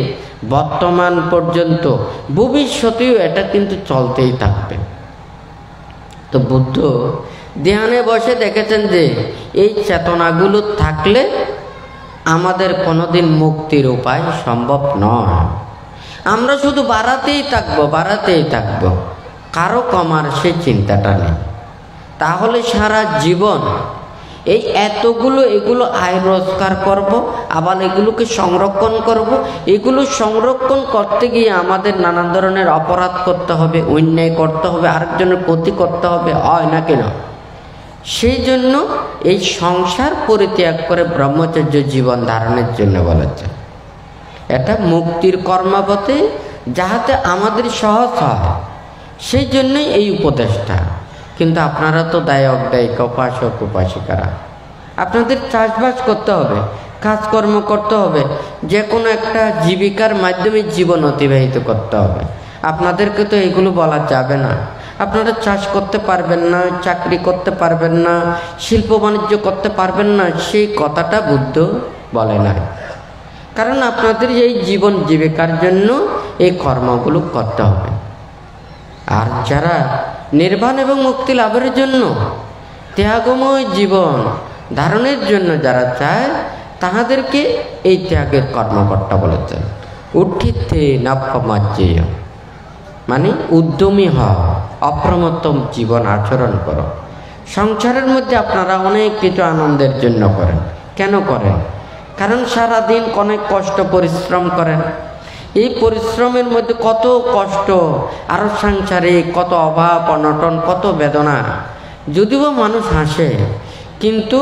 [SPEAKER 1] বর্তমান পর্যন্ত ভবিষ্যতেও এটা কিন্তু চলতেই থাকবে। তো বুদ্ধ ধ্যানে বসে দেখেছেন যে এই চেতনাগুলো থাকলে আমাদের কোনোদিন মুক্তির উপায় সম্ভব নয়। আমরা শুধু বাড়াতেই থাকবো, কারো কমার সে চিন্তাটা নেই। তাহলে সারা জীবন এই এগুলো আয় রোজগার করব, আবার এগুলোকে সংরক্ষণ করব। এগুলো সংরক্ষণ করতে গিয়ে আমাদের নানান ধরনের অপরাধ করতে হবে, অন্যায় করতে হবে, আরেকজনের ক্ষতি করতে হবে, হয় না কেন? সেই জন্য এই সংসার পরিত্যাগ করে ব্রহ্মচর্য জীবন ধারণের জন্য বলেছে। এটা মুক্তির কর্মপথে যাহাতে আমাদের সহজ হয়, সেই জন্যই এই উপদেশটা। কিন্তু আপনারা তো দায়ক দায়িকা, উপাসক উপাসিকারা, আপনাদের চাষবাস করতে হবে, কাজকর্ম করতে হবে, যে কোনো একটা জীবিকার মাধ্যমে জীবন অতিবাহিত করতে হবে। আপনাদেরকে তো এগুলো বলা যাবে না। আপনারা চাষ করতে পারবেন না, চাকরি করতে পারবেন না, শিল্প বাণিজ্য করতে পারবেন না, সেই কথাটা বুদ্ধ বলে না। কারণ আপনাদের এই জীবন জীবিকার জন্য এই কর্মগুলো করতে হবে। আর যারা নির্বাণ এবং মুক্তি লাভের জন্য, ত্যাগময় জীবন ধারণের জন্য যারা চায়, তাহাদেরকে এই ত্যাগের কর্মকর্তা বলেছেন। উঠিতে নাপ্যমাজ্যেয়, মানে উদ্যমী হও, অপ্রমত্তম জীবন আচরণ করো। সংসারের মধ্যে আপনারা অনেক কিছু আনন্দের জন্য করেন। কেন করেন? কারণ সারাদিন অনেক কষ্ট পরিশ্রম করেন। এই পরিশ্রমের মধ্যে কত কষ্ট, আরও সাংসারিক কত অভাব অনটন, কত বেদনা। যদিও মানুষ হাসে, কিন্তু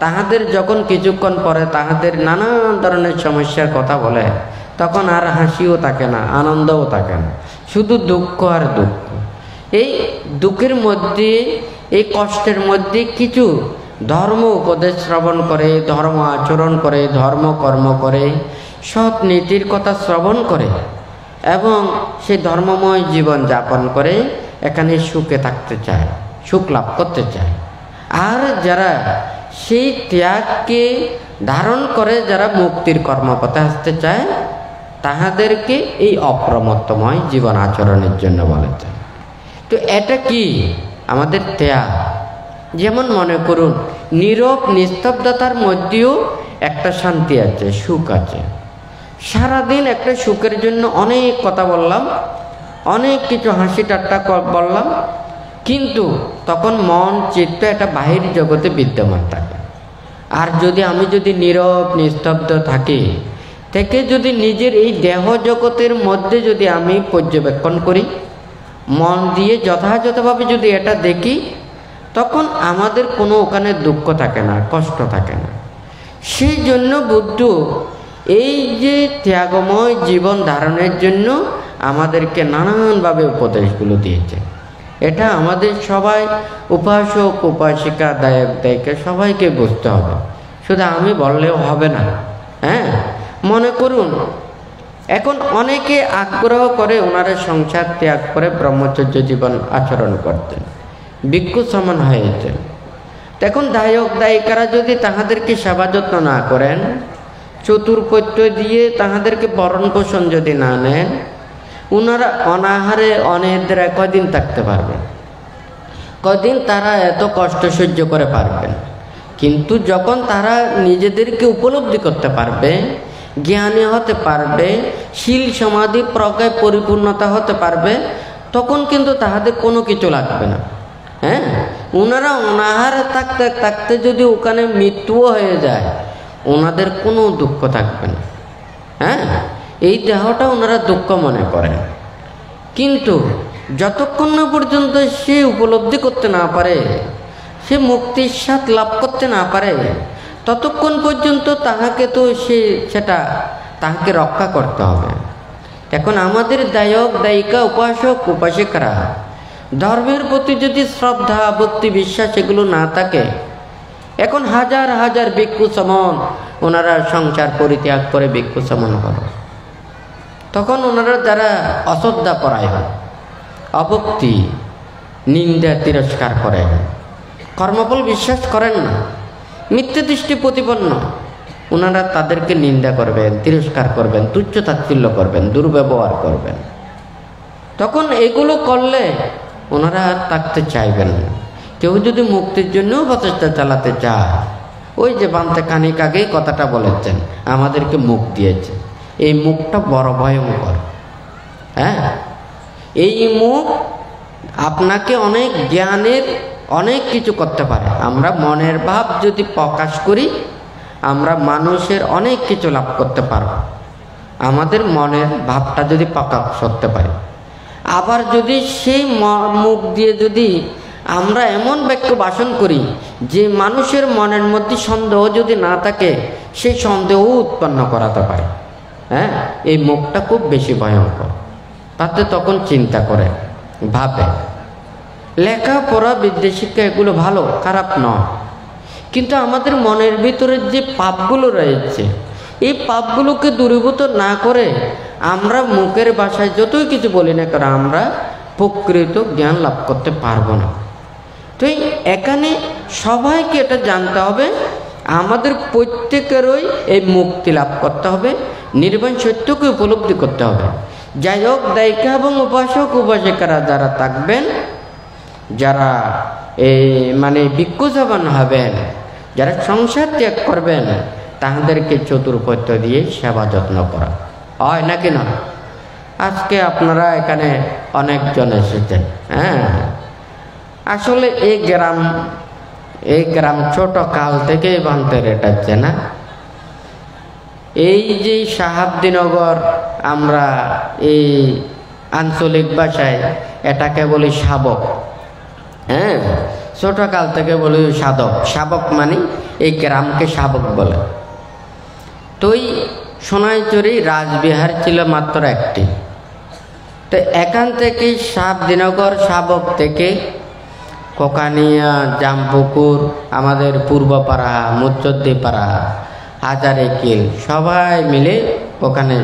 [SPEAKER 1] তাহাদের যখন কিছুক্ষণ পরে তাহাদের নানান ধরনের সমস্যার কথা বলে, তখন আর হাসিও থাকে না, আনন্দও থাকে না, শুধু দুঃখ আর দুঃখ। এই দুঃখের মধ্যে, এই কষ্টের মধ্যে কিছু ধর্ম উপদেশ শ্রবণ করে, ধর্ম আচরণ করে, ধর্ম কর্ম করে, সৎ নীতির কথা শ্রবণ করে এবং সেই ধর্মময় জীবন যাপন করে এখানে সুখে থাকতে চায়, সুখ লাভ করতে চায়। আর যারা সেই ত্যাগকে ধারণ করে, যারা মুক্তির কর্মপথে আসতে চায়, তাহাদেরকে এই অপ্রমত্তময় জীবন আচরণের জন্য বলেছে। তো এটা কি? আমাদের ত্যাগ। যেমন মনে করুন, নীরব নিস্তব্ধতার মধ্যেও একটা শান্তি আছে, সুখ আছে। সারাদিন একটা সুখের জন্য অনেক কথা বললাম, অনেক কিছু হাসি ঠাট্টা বললাম, কিন্তু তখন মন চিত্ত একটা বাহির জগতে বিদ্যমান থাকে। আর আমি যদি নীরব নিস্তব্ধ থাকি, থেকে যদি নিজের এই দেহ জগতের মধ্যে যদি আমি পর্যবেক্ষণ করি, মন দিয়ে যথাযথভাবে যদি এটা দেখি, তখন আমাদের কোনো ওখানে দুঃখ থাকে না, কষ্ট থাকে না। সেই জন্য বুদ্ধ এই যে ত্যাগময় জীবন ধারণের জন্য আমাদেরকে নানানভাবে উপদেশগুলো দিয়েছে। এটা আমাদের সবাই উপাসক উপাসিকা দায়ক দায়িকা সবাইকে বুঝতে হবে, শুধু আমি বললেও হবে না। হ্যাঁ, মনে করুন এখন অনেকে আগ্রহ করে ওনারা সংসার ত্যাগ করে ব্রহ্মচর্য জীবন আচরণ করতেন, ভিক্ষু সমান হয়েছেন। এখন দায়ক দায়িকারা যদি তাহাদেরকে সেবা যত্ন না করেন, চতুর্পত্য দিয়ে তাহাদেরকে বরণ পোষণ যদি না নেন, ওনারা অনাহারে অনিদ্রায় কদিন থাকতে পারবেন? কদিন তারা এত কষ্ট সহ্য করে পারবেন? কিন্তু যখন তারা নিজেদেরকে উপলব্ধি করতে পারবে, জ্ঞানী হতে পারবে, শীল সমাধি প্রজ্ঞায় পরিপূর্ণতা হতে পারবে, তখন কিন্তু তাহাদের কোনো কিছু লাগবে না। হ্যাঁ, ওনারা অনাহারে থাকতে থাকতে যদি ওখানে মৃত্যুও হয়ে যায়, ওনাদের কোনো দুঃখ থাকবে না। হ্যাঁ, এই দেহটা ওনারা দুঃখ মনে করেন। কিন্তু যতক্ষণ না পর্যন্ত সে উপলব্ধি করতে না পারে, সে মুক্তির স্বাদ লাভ করতে না পারে, ততক্ষণ পর্যন্ত তাহাকে তো তাহাকে রক্ষা করতে হবে। এখন আমাদের দায়ক দায়িকা উপাসক উপাসিকারা ধর্মের প্রতি যদি শ্রদ্ধা ভক্তি বিশ্বাস এগুলো না থাকে, এখন হাজার হাজার ভিক্ষু সমন ওনারা সংসার পরিত্যাগ করে ভিক্ষু সমন হল, তখন ওনারা যারা অশ্রদ্ধা পরায়ণ, অভক্তি, নিন্দা তিরস্কার করেন, কর্মফল বিশ্বাস করেন না, মিথ্যে দৃষ্টি প্রতিপন্ন, ওনারা তাদেরকে নিন্দা করবেন, তিরস্কার করবেন, তুচ্ছ তাচ্ছিল্য করবেন, দুর্ব্যবহার করবেন। তখন এগুলো করলে ওনারা আর থাকতে চাইবেন না। কেউ যদি মুক্তির জন্যও প্রচেষ্টা চালাতে চায়, ওই যে বান্তে খানিক আগেই কথাটা বলেছেন, আমাদেরকে মুখ দিয়েছে, এই মুখটা বড় ভয়ঙ্কর। হ্যাঁ, এই মুখ আপনাকে অনেক জ্ঞানের অনেক কিছু করতে পারে। আমরা মনের ভাব যদি প্রকাশ করি, আমরা মানুষের অনেক কিছু লাভ করতে পারব, আমাদের মনের ভাবটা যদি প্রকাশ করতে পারি। আবার যদি সেই মুখ দিয়ে যদি আমরা এমন বাক্য ভাষণ করি যে মানুষের মনের মধ্যে সন্দেহ যদি না থাকে, সেই সন্দেহ উৎপন্ন করাতে পারে। হ্যাঁ, এই মুখটা খুব বেশি ভয়ঙ্কর। তাতে তখন চিন্তা করে, ভাবে। লেখাপড়া বিদ্যা শিক্ষা এগুলো ভালো, খারাপ নয়, কিন্তু আমাদের মনের ভিতরে যে পাপগুলো রয়েছে, এই পাপগুলোকে দূরীভূত না করে আমরা মুখের ভাষায় যতই কিছু বলি না কেন, আমরা প্রকৃত জ্ঞান লাভ করতে পারবো না। তো এখানে সবাইকে এটা জানতে হবে, আমাদের প্রত্যেকেরই এই মুক্তি লাভ করতে হবে, নির্বাণ সত্যকে উপলব্ধি করতে হবে। যাই হোক, দায়িকা এবং উপাসক উপাসিকারা যারা থাকবেন, যারা ভিক্ষু সেবন হবেন, যারা সংসার ত্যাগ করবেন, তাহাদেরকে চতুর্পত্য দিয়ে সেবা যত্ন করা হয় নাকি না? আজকে আপনারা এখানে অনেকজন এসেছেন। হ্যাঁ, আসলে এই গ্রাম ছোট কাল থেকেই বানতে রেটাচ্ছে না। এই যে শাহাবদিনগর, আমরা এই আঞ্চলিক ভাষায় এটাকে বলি শাবক। হ্যাঁ, ছোট কাল থেকে বলি সাধক। শাবক মানে এই গ্রামকে শাবক বলে। তো এই সোনাইচুরি রাজবিহার ছিল মাত্র একটি। তো এখান থেকে শাহাবদিনগর শাবক থেকে কোকানিয়া, জামপুকুর, আমাদের পূর্বপাড়া, মুচ্চদ্দিপাড়া, হাজারেকিল সবাই মিলে ওখানে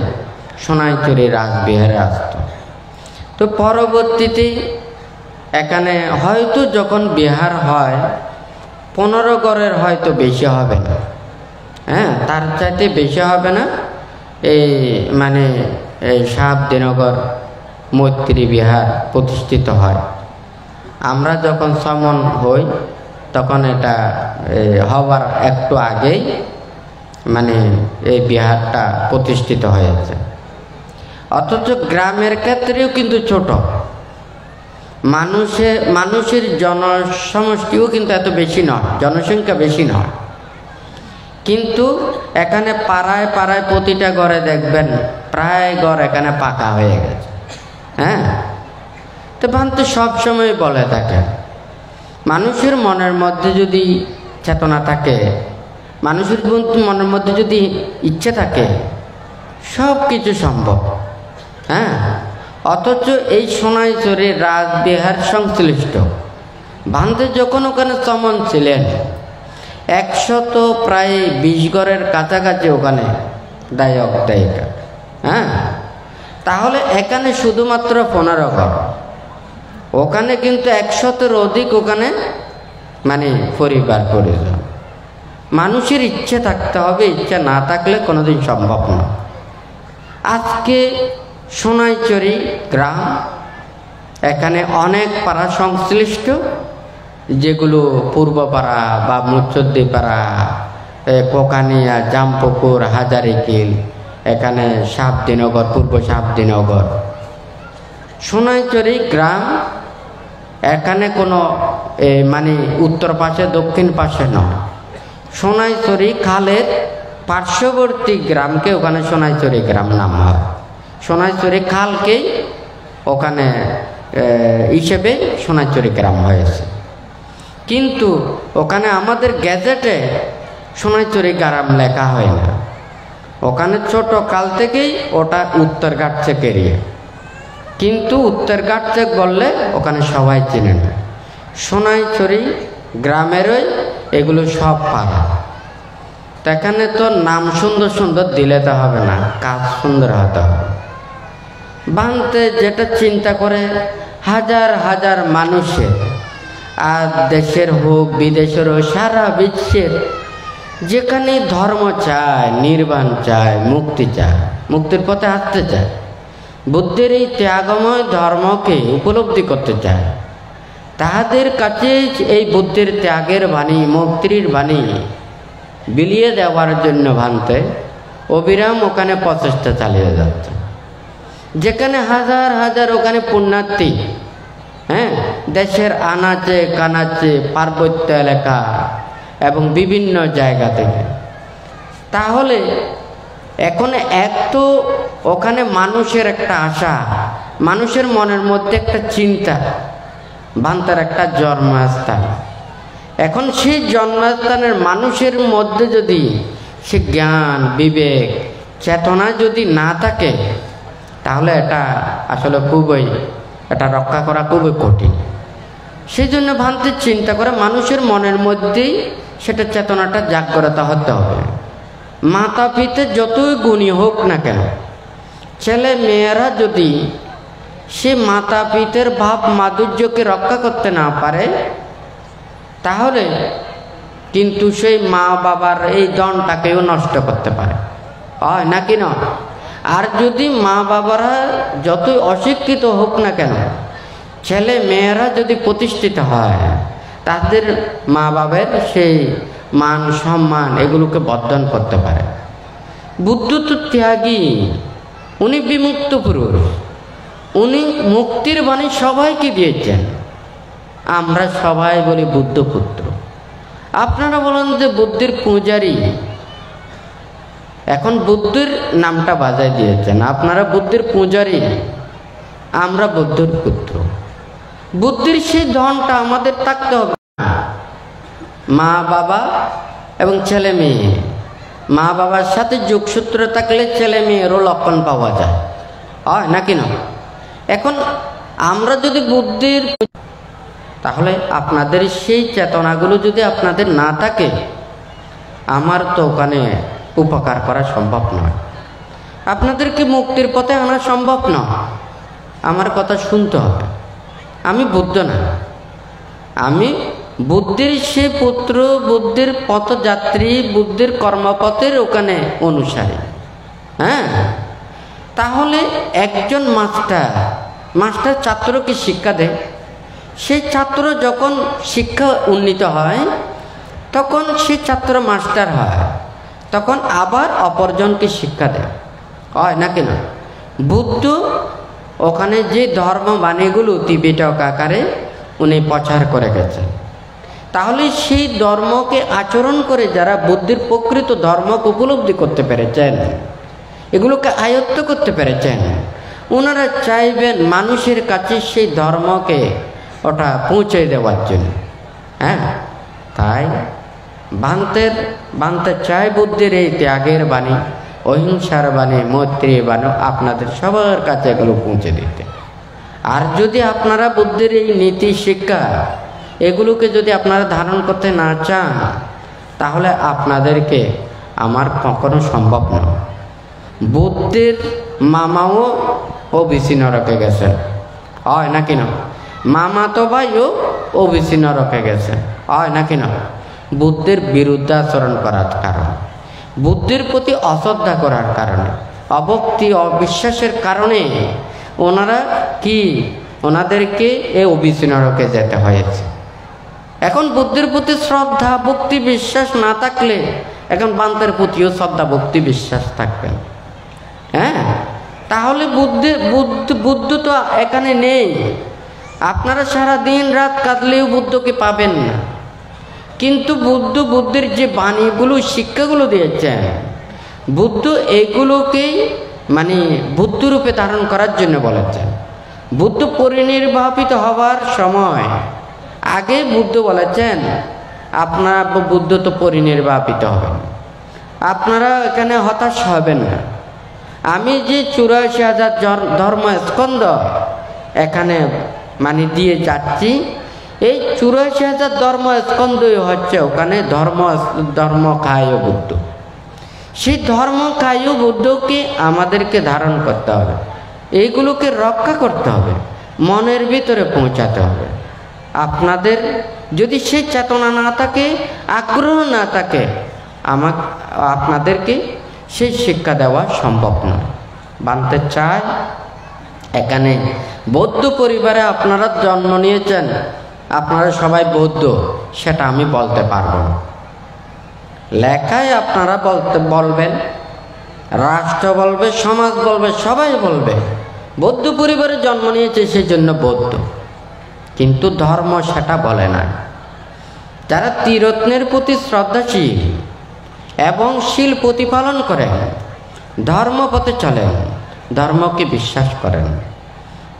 [SPEAKER 1] সোনাইচুরি রাজবিহারে আসতো। তো পরবর্তীতে এখানে হয়তো যখন বিহার হয় 15 ঘরের হয়তো বেশি হবে না। হ্যাঁ, তার চাইতে বেশি হবে না। এই এই শাহাবদিনগর মৈত্রী বিহার প্রতিষ্ঠিত হয়। আমরা যখন সমন হই তখন এটা হবার একটু আগেই এই বিহারটা প্রতিষ্ঠিত হয়েছে। অথচ গ্রামের ক্ষেত্রেও কিন্তু ছোট, মানুষের জনসমষ্টিও কিন্তু এত বেশি নয়, জনসংখ্যা বেশি নয়, কিন্তু এখানে পাড়ায় পাড়ায় প্রতিটা ঘরে দেখবেন প্রায় ঘর এখানে পাকা হয়ে গেছে। হ্যাঁ, তো ভান্তে সবসময় বলে থাকে মানুষের মনের মধ্যে যদি চেতনা থাকে, মানুষের মনের মধ্যে যদি ইচ্ছে থাকে, সব কিছু সম্ভব। হ্যাঁ, অথচ এই সোনাইচরে রাজবিহার সংশ্লিষ্ট ভান্তে যখন ওখানে চমন ছিলেন, 120 ঘরের কাছাকাছি ওখানে দায়ক দায়িকা। হ্যাঁ, তাহলে এখানে শুধুমাত্র 15 ঘর, ওখানে কিন্তু 100-এর অধিক ওখানে মানে পরিবার পরিজন। মানুষের ইচ্ছে থাকতে হবে, ইচ্ছা না থাকলে কোনোদিন সম্ভব না। আজকে সোনাইচরি গ্রাম, এখানে অনেক পাড়া সংশ্লিষ্ট, যেগুলো পূর্বপাড়া বা মুচদ্দিপাড়া, কোকানিয়া, জামপুকুর, হাজারিকিল, এখানে সাবদিনগর, পূর্ব সাবদিনগর, সোনাইচরি গ্রাম। এখানে কোনো মানে উত্তর পাশে দক্ষিণ পাশে নয়, সোনাইচরি খালের পার্শ্ববর্তী গ্রামকে ওখানে সোনাইচরি গ্রাম নাম হয়। সোনাইচরি খালকেই ওখানে হিসেবে সোনাইচরি গ্রাম হয়েছে। কিন্তু ওখানে আমাদের গেজেটে সোনাইচরি গ্রাম লেখা হয় না। ওখানে ছোট কাল থেকেই ওটা উত্তরঘাট চেক এরিয়া, কিন্তু উত্তরঘাট চেক বললে ওখানে সবাই চেনে না। সোনাইচরি গ্রামেরই এগুলো সব পাড়া। এখানে তো নাম সুন্দর সুন্দর দিলে তো হবে না, কাজ সুন্দর হতে হবে। বানতে যেটা চিন্তা করে হাজার হাজার মানুষের, আর দেশের হোক বিদেশের হোক, সারা বিশ্বের যেখানে ধর্ম চায়, নির্বাণ চায়, মুক্তি চায়, মুক্তির পথে আসতে চায়, বুদ্ধের এই ত্যাগময় ধর্মকে উপলব্ধি করতে চায়, তাহাদের কাছে এই বুদ্ধের ত্যাগের বাণী, মুক্তির বাণী বিলিয়ে দেওয়ার জন্য ভান্তে অবিরাম ওখানে প্রচেষ্টা চালিয়ে যাচ্ছে। যেখানে হাজার হাজার ওখানে পুণ্যার্থী, হ্যাঁ, দেশের আনাচে কানাচে, পার্বত্য এলাকা এবং বিভিন্ন জায়গা থেকে। তাহলে এখন এক তো ওখানে মানুষের একটা আশা, মানুষের মনের মধ্যে একটা চিন্তা, ভান্তার একটা জন্মস্থান। এখন সেই জন্মস্থানের মানুষের মধ্যে যদি সে জ্ঞান, বিবেক, চেতনা যদি না থাকে, তাহলে এটা আসলে খুবই, এটা রক্ষা করা খুবই কঠিন। সেই জন্য ভান্তে চিন্তা করে মানুষের মনের মধ্যেই সেটা চেতনাটা জাগ্রত হতে হবে। মাতা পিতা যতই গুণী হোক না কেন, ছেলে মেয়েরা যদি সে মাতা পিতার ভাব মাধুর্যকে রক্ষা করতে না পারে, তাহলে কিন্তু সেই মা বাবার এই ধনটাকেও নষ্ট করতে পারে, হয় নাকি না? আর যদি মা বাবারা যতই অশিক্ষিত হোক না কেন, ছেলে মেয়েরা যদি প্রতিষ্ঠিত হয়, তাদের মা বাবার সেই মান সম্মান এগুলোকে বর্ধন করতে পারে। বুদ্ধ তো ত্যাগী, উনি বিমুক্ত পুরুষ, উনি মুক্তির বাণী সবাইকে দিয়েছেন। আমরা সবাই বলি বুদ্ধ পুত্র। আপনারা বলেন যে বুদ্ধের পূজারী, এখন বুদ্ধের নামটা বাজায় দিয়েছেন, আপনারা বুদ্ধের পূজারী, আমরা বুদ্ধের পুত্র। বুদ্ধির সেই ধনটা আমাদের থাকতে হবে। মা বাবা এবং ছেলে মেয়ে, মা বাবার সাথে যোগসূত্র থাকলে ছেলে মেয়েরও লক্ষণ পাওয়া যায়, হয় নাকি না? এখন আমরা যদি বুদ্ধির, তাহলে আপনাদের সেই চেতনাগুলো যদি আপনাদের না থাকে, আমার তো ওখানে উপকার করা সম্ভব নয়, আপনাদেরকে মুক্তির পথে আনা সম্ভব নয়। আমার কথা শুনতে হবে। আমি বুদ্ধ না, আমি বুদ্ধির সে পুত্র, বুদ্ধির পথযাত্রী, বুদ্ধির কর্মপথের ওখানে অনুসারী। হ্যাঁ, তাহলে একজন মাস্টার ছাত্রকে শিক্ষা দেয়, সেই ছাত্র যখন শিক্ষা উন্নীত হয়, তখন সে ছাত্র মাস্টার হয়, তখন আবার অপরজনকে শিক্ষা দেয়, হয় নাকি না? বুদ্ধ ওখানে যে ধর্মবাণীগুলো ত্রিপিটক আকারে উনি প্রচার করে গেছেন, তাহলে সেই ধর্মকে আচরণ করে যারা বুদ্ধির প্রকৃত ধর্মকে উপলব্ধি করতে পেরেছেন, এগুলোকে আয়ত্ত করতে পেরেছেন, ওনারা চাইবেন মানুষের কাছে সেই ধর্মকে ওটা পৌঁছে দেওয়ার জন্য। হ্যাঁ, তাই বানতে চাই বুদ্ধির এই ত্যাগের বাণী, অহিংসার বাণী, মৈত্রীর বাণী আপনাদের সবার কাছে এগুলো পৌঁছে দিতে। আর যদি আপনারা বুদ্ধির এই নীতি শিক্ষা এগুলোকে যদি আপনারা ধারণ করতে না চান, তাহলে আপনাদেরকে আমার কখনো সম্ভব নয়। বুদ্ধির মামাও ওবিসি নরকে গেছেন, হয় নাকি না? মামা তো ভাইও ওবিসি নরকে গেছে, হয় নাকি না? বুদ্ধির বিরুদ্ধাচরণ করার কারণে, বুদ্ধির প্রতি অশ্রদ্ধা করার কারণে, অভক্তি অবিশ্বাসের কারণে ওনাদেরকে এই ওবিসি নরকে যেতে হয়েছে। এখন বুদ্ধির প্রতি শ্রদ্ধা ভক্তি বিশ্বাস না থাকলে এখন বান্তের প্রতিও শ্রদ্ধা ভক্তি বিশ্বাস থাকবে। হ্যাঁ, তাহলে বুদ্ধ তো এখানে নেই। আপনারা সারা দিন রাত কাঁদলেও বুদ্ধকে পাবেন না। কিন্তু বুদ্ধের যে বাণীগুলো শিক্ষাগুলো দিয়েছেন, বুদ্ধ এগুলোকেই বুদ্ধরূপে ধারণ করার জন্য বলেছেন। বুদ্ধ পরিনির্বাপিত হওয়ার সময় আগে বুদ্ধ বলেছেন, বুদ্ধ তো পরিনির্বাপিত হবেন, আপনারা এখানে হতাশ হবেন না। আমি যে 84,000 ধর্মস্কন্ধ এখানে দিয়ে যাচ্ছি, এই 84,000 ধর্মস্কন্ধই হচ্ছে ওখানে ধর্মকায় বুদ্ধ। সেই ধর্মকায় বুদ্ধকে আমাদেরকে ধারণ করতে হবে, এইগুলোকে রক্ষা করতে হবে, মনের ভিতরে পৌঁছাতে হবে। আপনাদের যদি সেই চেতনা না থাকে, আগ্রহ না থাকে, আপনাদেরকে সেই শিক্ষা দেওয়া সম্ভব নয়। বানতে চায় এখানে বৌদ্ধ পরিবারে আপনারা জন্ম নিয়েছেন, আপনারা সবাই বৌদ্ধ, সেটা আমি বলতে পারবো না। লেখায় আপনারা বলবেন, রাষ্ট্র বলবে, সমাজ বলবে, সবাই বলবে বৌদ্ধ পরিবারে জন্ম নিয়েছে সেই জন্য বৌদ্ধ, কিন্তু ধর্ম সেটা বলে না। যারা ত্রিরত্নের প্রতি শ্রদ্ধাশীল এবং শীল প্রতিপালন করেন, ধর্মপথে চলেন, ধর্মকে বিশ্বাস করেন,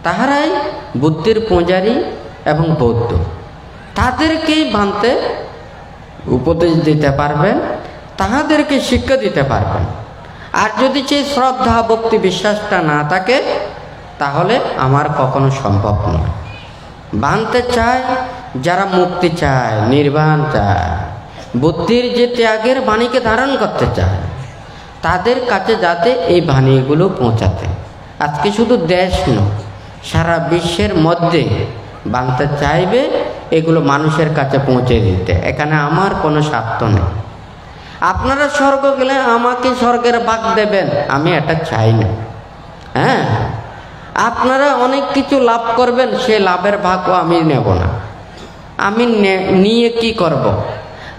[SPEAKER 1] তাহারাই বুদ্ধির পূজারী এবং বৌদ্ধ। তাদেরকেই ভান্তে উপদেশ দিতে পারবেন, তাহাদেরকে শিক্ষা দিতে পারবেন। আর যদি সেই শ্রদ্ধা ভক্তি বিশ্বাসটা না থাকে, তাহলে আমার কখনো সম্ভব নয়। বানতে চায় যারা মুক্তি চায়, নির্বাণ চায়, বুদ্ধির যে ত্যাগের বাণীকে ধারণ করতে চায়, তাদের কাছে যাতে এই বাণীগুলো পৌঁছাতে। আজকে শুধু দেশ নয়, সারা বিশ্বের মধ্যে বানতে চাইবে এগুলো মানুষের কাছে পৌঁছে দিতে। এখানে আমার কোনো স্বার্থ নেই। আপনারা স্বর্গ গেলে আমাকে স্বর্গের ভাগ দেবেন, আমি এটা চাই না। হ্যাঁ, আপনারা অনেক কিছু লাভ করবেন, সে লাভের ভাগও আমি নেব না। আমি নিয়ে কি করব?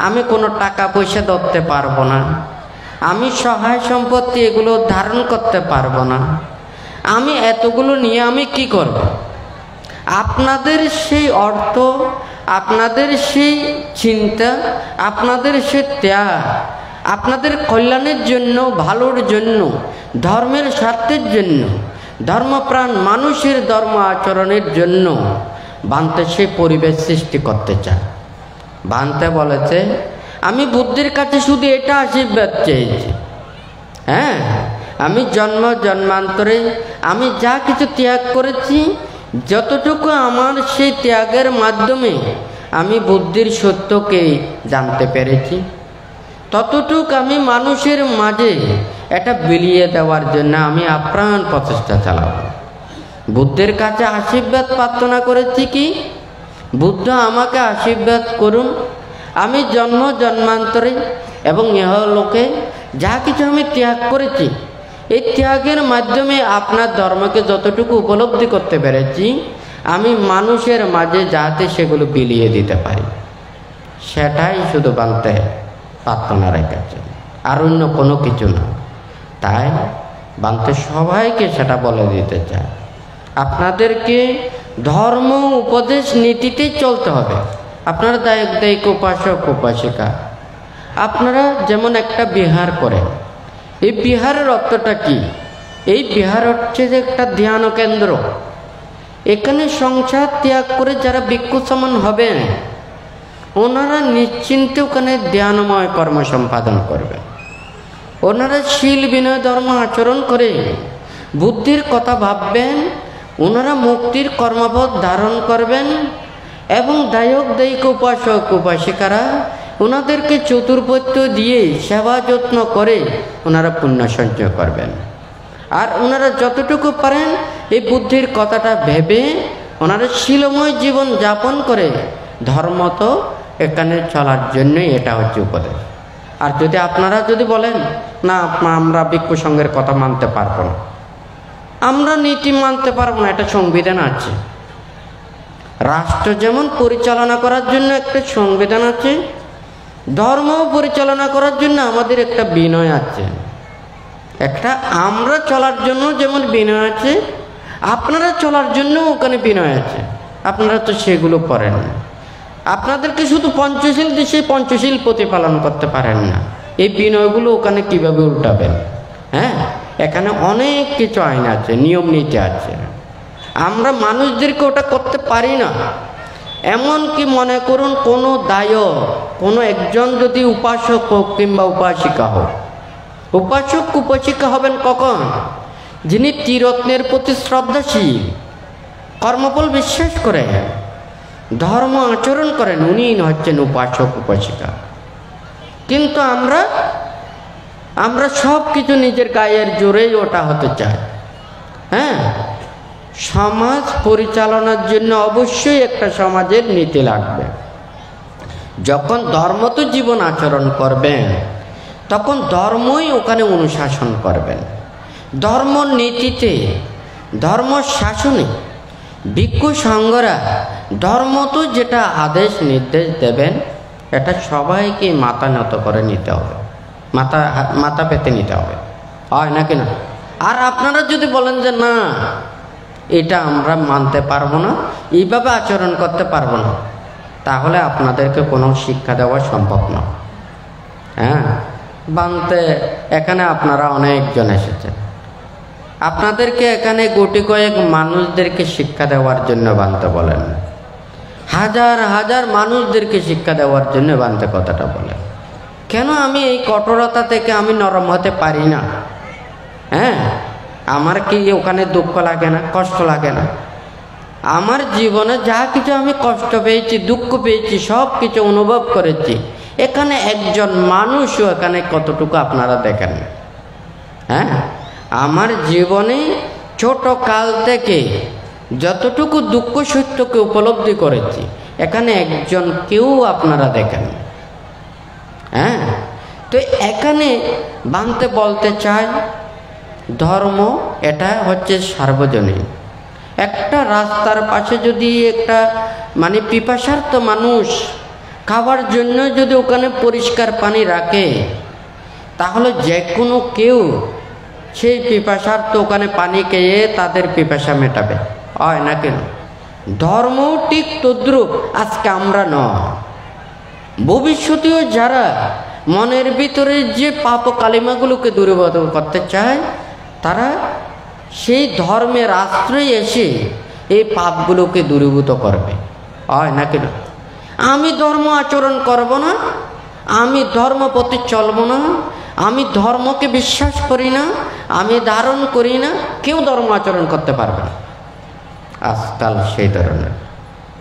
[SPEAKER 1] আমি কোনো টাকা পয়সা ধরতে পারবো না, আমি সহায় সম্পত্তি এগুলো ধারণ করতে পারবো না। আমি এতগুলো নিয়ে আমি কি করব? আপনাদের সেই অর্থ, আপনাদের সেই চিন্তা, আপনাদের সেই ত্যাগ, আপনাদের কল্যাণের জন্য, ভালোর জন্য, ধর্মের স্বার্থের জন্য, ধর্মপ্রাণ মানুষের ধর্ম আচরণের জন্য বানতে সেই পরিবেশ সৃষ্টি করতে চায়। বানতে বলেছে, আমি বুদ্ধির কাছে শুধু এটা আশীর্বাদ চেয়েছি। হ্যাঁ, আমি জন্মান্তরে আমি যা কিছু ত্যাগ করেছি, যতটুকু আমার সেই ত্যাগের মাধ্যমে আমি বুদ্ধির সত্যকে জানতে পেরেছি, ততটুক আমি মানুষের মাঝে এটা বিলিয়ে দেওয়ার জন্য আমি আপ্রাণ প্রচেষ্টা চালাব। বুদ্ধের কাছে আশীর্বাদ প্রার্থনা করেছি কি, বুদ্ধ আমাকে আশীর্বাদ করুন, আমি জন্মান্তরে এবং ইহলোকে যা কিছু আমি ত্যাগ করেছি, এই ত্যাগের মাধ্যমে আপনার ধর্মকে যতটুকু উপলব্ধি করতে পেরেছি, আমি মানুষের মাঝে যাতে সেগুলো বিলিয়ে দিতে পারি, সেটাই শুধু বানতে প্রার্থনা রেখেছে, আর অন্য কোনো কিছু না। তাই বানতে সবাইকে সেটা বলে দিতে চায়, আপনাদেরকে ধর্ম উপদেশ নীতিতেই চলতে হবে। আপনারা দায়িক উপাসক উপাসিকা, আপনারা যেমন একটা বিহার করেন, এই বিহারের অর্থটা কি? এই বিহার হচ্ছে যে একটা ধ্যান কেন্দ্র। এখানে সংসার ত্যাগ করে যারা ভিক্ষু সমান হবেন, ওনারা নিশ্চিন্তে ওখানে ধ্যানময় কর্ম সম্পাদন করবেন। ওনারা শীল বিনয় ধর্ম আচরণ করে বুদ্ধির কথা ভাববেন। ওনারা মুক্তির কর্মপথ ধারণ করবেন এবং দায়ক দায়িক উপাসক উপাসিকারা ওনাদেরকে চতুর্পত্য দিয়ে সেবা যত্ন করে ওনারা পুণ্য সঞ্চয় করবেন। আর ওনারা যতটুকু পারেন এই বুদ্ধির কথাটা ভেবে ওনারা শীলময় জীবন যাপন করে ধর্ম তো এখানে চলার জন্যই এটা হচ্ছে উপদেশ। আর যদি আপনারা যদি বলেন না আমরা ভিক্ষু সংঘের কথা মানতে পারবো না, আমরা নীতি মানতে পারবো না, এটা সংবিধান আছে। রাষ্ট্র যেমন পরিচালনা করার জন্য একটা সংবিধান আছে, ধর্ম পরিচালনা করার জন্য আমাদের একটা বিনয় আছে। একটা আমরা চলার জন্য যেমন বিনয় আছে, আপনারা চলার জন্য ওখানে বিনয় আছে। আপনারা তো সেগুলো করেন না। আপনাদেরকে শুধু পঞ্চশীল দেশে পঞ্চশীল প্রতিপালন করতে পারেন না, এই বিনয়গুলো ওখানে কিভাবে উল্টাবেন? হ্যাঁ, এখানে অনেক কিছু আইন আছে, নিয়ম নীতি আছে। আমরা মানুষদেরকে ওটা করতে পারি না। এমনকি মনে করুন কোনো দায়ক, কোনো একজন যদি উপাসক হোক কিংবা উপাসিকা হোক, উপাসক উপাসিকা হবেন কখন? যিনি ত্রিরত্নের প্রতি শ্রদ্ধাশীল, কর্মফল বিশ্বাস করেন, ধর্ম আচরণ করেন, উনি হচ্ছেন উপাসক উপাসিকা। কিন্তু আমরা সব কিছু নিজের গায়ের জোরেই ওটা হতে চাই। হ্যাঁ, সমাজ পরিচালনার জন্য অবশ্যই একটা সমাজের নীতি লাগবে। যখন ধর্ম তো জীবন আচরণ করবেন তখন ধর্মই ওখানে অনুশাসন করবেন। ধর্ম নীতিতে, ধর্ম শাসনে ভিক্ষু সংঘরা ধর্ম তো যেটা আদেশ নির্দেশ দেবেন এটা সবাইকে মাথা নত করে নিতে হবে, মাথা পেতে নিতে হবে, হয় নাকি না? আর আপনারা যদি বলেন যে না এটা আমরা মানতে পারবো না, এইভাবে আচরণ করতে পারবো না, তাহলে আপনাদেরকে কোনো শিক্ষা দেওয়া সম্ভব না। হ্যাঁ, বানতে এখানে আপনারা অনেকজন এসেছেন, আপনাদেরকে এখানে গুটি কয়েক মানুষদেরকে শিক্ষা দেওয়ার জন্য বানতে বলেন, হাজার হাজার মানুষদেরকে শিক্ষা দেওয়ার জন্য বানতে কথাটা বলেন। কেন আমি এই কঠোরতা থেকে আমি নরম হতে পারি না? হ্যাঁ, আমার কি ওখানে দুঃখ লাগে না, কষ্ট লাগে না? আমার জীবনে যা কিছু আমি কষ্ট পেয়েছি, দুঃখ পেয়েছি, সব কিছু অনুভব করেছি, এখানে একজন মানুষও এখানে কতটুকু আপনারা দেখেন? হ্যাঁ, আমার জীবনে ছোট কাল থেকে যতটুকু দুঃখ সত্যকে উপলব্ধি করেছি এখানে একজন কেউ আপনারা দেখেন। হ্যাঁ, তো এখানে বানতে বলতে চাই ধর্ম এটা হচ্ছে সার্বজনীন। একটা রাস্তার পাশে যদি একটা পিপাসার্থ মানুষ খাবার জন্য যদি ওখানে পরিষ্কার পানি রাখে তাহলে যে কোনো কেউ সেই পিপাসার্থ ওখানে পানি খেয়ে তাদের পিপাসা মেটাবে, হয় না কেন? ধর্ম ঠিক তদ্রুপ। আজকে আমরা নয়, ভবিষ্যতেও যারা মনের ভিতরে যে পাপ কালিমাগুলোকে দূরীভূত করতে চায় তারা সেই ধর্মের আশ্রয়ে এসে এই পাপগুলোকে দূরীভূত করবে, হয় না কেন? আমি ধর্ম আচরণ করব না, আমি ধর্ম প্রতি চলব না, আমি ধর্মকে বিশ্বাস করি না, আমি ধারণ করি না, কেউ ধর্ম আচরণ করতে পারবে না আজকাল সেই ধরনের।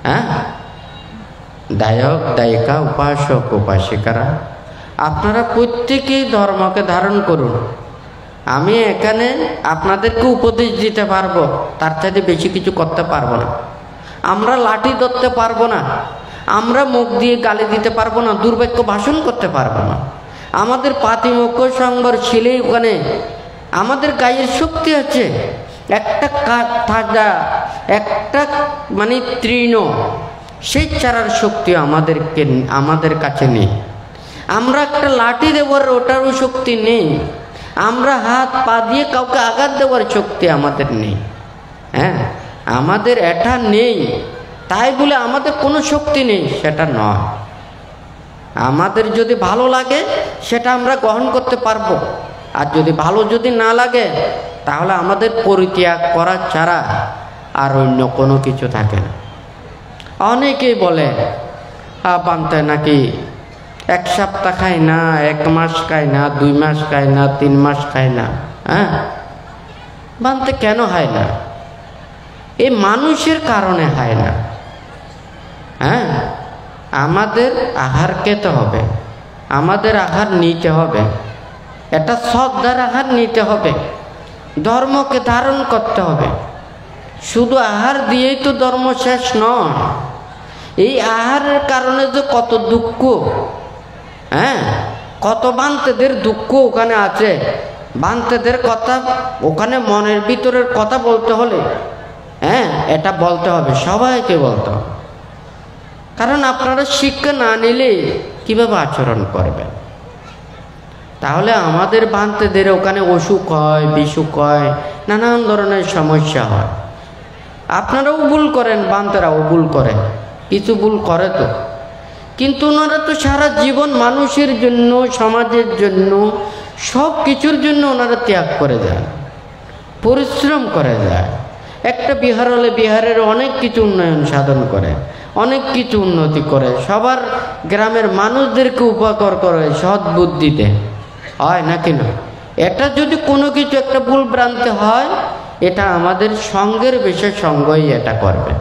[SPEAKER 1] হ্যাঁ, দায়ক দায়িকা উপাসক উপাসিকারা আপনারা প্রত্যেকেই ধর্মকে ধারণ করুন। আমি এখানে আপনাদেরকে উপদেশ দিতে পারবো, তার চাইতে বেশি কিছু করতে পারবো না। আমরা লাঠি ধরতে পারবো না, আমরা মুখ দিয়ে গালি দিতে পারবো না, দুর্ভাগ্য ভাষণ করতে পারবো না। আমাদের পাতিমুখ সংবর ছিলেই ওখানে আমাদের গায়ের শক্তি আছে। একটা তাজা একটা তৃণ সেই চারার শক্তি আমাদের কাছে নেই। আমরা একটা লাঠি দেওয়ার ওটারও শক্তি নেই। আমরা হাত পা দিয়ে কাউকে আঘাত দেওয়ার শক্তি আমাদের নেই। হ্যাঁ, আমাদের এটা নেই তাই বলে আমাদের কোনো শক্তি নেই সেটা নয়। আমাদের যদি ভালো লাগে সেটা আমরা গ্রহণ করতে পারবো, আর যদি ভালো যদি না লাগে তাহলে আমাদের পরিত্যাগ করা ছাড়া আর অন্য কোনো কিছু থাকে না। অনেকেই বলে বানতে নাকি 1 সপ্তাহ খায় না, 1 মাস খায় না, 2 মাস খায় না, 3 মাস খায় না। বানতে কেন হয় না? এই মানুষের কারণে হয় না। আমাদের আহার খেতে হবে, আমাদের আহার নিতে হবে, এটা শ্রদ্ধার আহার নিতে হবে, ধর্মকে ধারণ করতে হবে। শুধু আহার দিয়েই তো ধর্ম শেষ নয়। এই আহারের কারণে যে কত দুঃখ, কত বান্তেদের দুঃখ ওখানে আছে। বান্তেদের কথা ওখানে মনের ভিতরের কথা বলতে হলে এটা বলতে হবে, সবাইকে বলতে হবে। কারণ আপনারা শিক্ষা না নিলে কিভাবে আচরণ করবেন? তাহলে আমাদের বান্তেদের ওখানে অসুখ হয়, বিসুখ হয়, নানান ধরনের সমস্যা হয়। আপনারাও ভুল করেন, বান্তেরাও ভুল করে, কিছু ভুল করে তো, কিন্তু ওনারা তো সারা জীবন মানুষের জন্য, সমাজের জন্য, সব কিছুর জন্য ওনারা ত্যাগ করে যায়, পরিশ্রম করে যায়। একটা বিহার হলে বিহারের অনেক কিছু উন্নয়ন সাধন করে, অনেক কিছু উন্নতি করে, সবার গ্রামের মানুষদেরকে উপকার করে সৎ বুদ্ধিতে, হয় নাকি না? এটা যদি কোনো কিছু একটা ভুল ভ্রান্তি হয়, এটা আমাদের সঙ্গের বিষয়, সঙ্গই এটা করবে।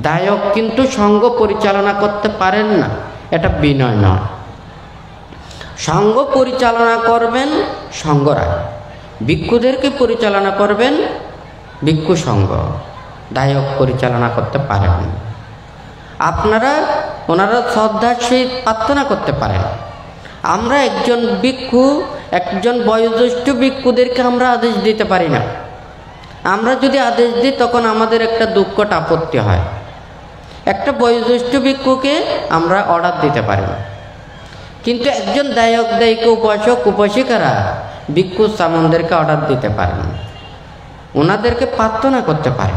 [SPEAKER 1] দায়ক কিন্তু সঙ্গ পরিচালনা করতে পারেন না, এটা বিনয় নয়। সঙ্গ পরিচালনা করবেন সঙ্গরা, ভিক্ষুদেরকে পরিচালনা করবেন ভিক্ষু সঙ্গ, দায়ক পরিচালনা করতে পারেন না। ওনারা শ্রদ্ধার সহিত প্রার্থনা করতে পারেন। আমরা একজন ভিক্ষু, একজন বয়োজ্যেষ্ঠ ভিক্ষুদেরকে আমরা আদেশ দিতে পারি না। আমরা যদি আদেশ দিই তখন আমাদের একটা দুঃখট আপত্তি হয়। একটা বয়োজ্যেষ্ঠ ভিক্ষুকে আমরা অর্ডার দিতে পারি না, কিন্তু একজন দায়ক, দায়িকা, উপাসক, উপাসিকারা ভিক্ষু সামনদেরকে অর্ডার দিতে পারেন, ওনাদেরকে প্রার্থনা করতে পারে।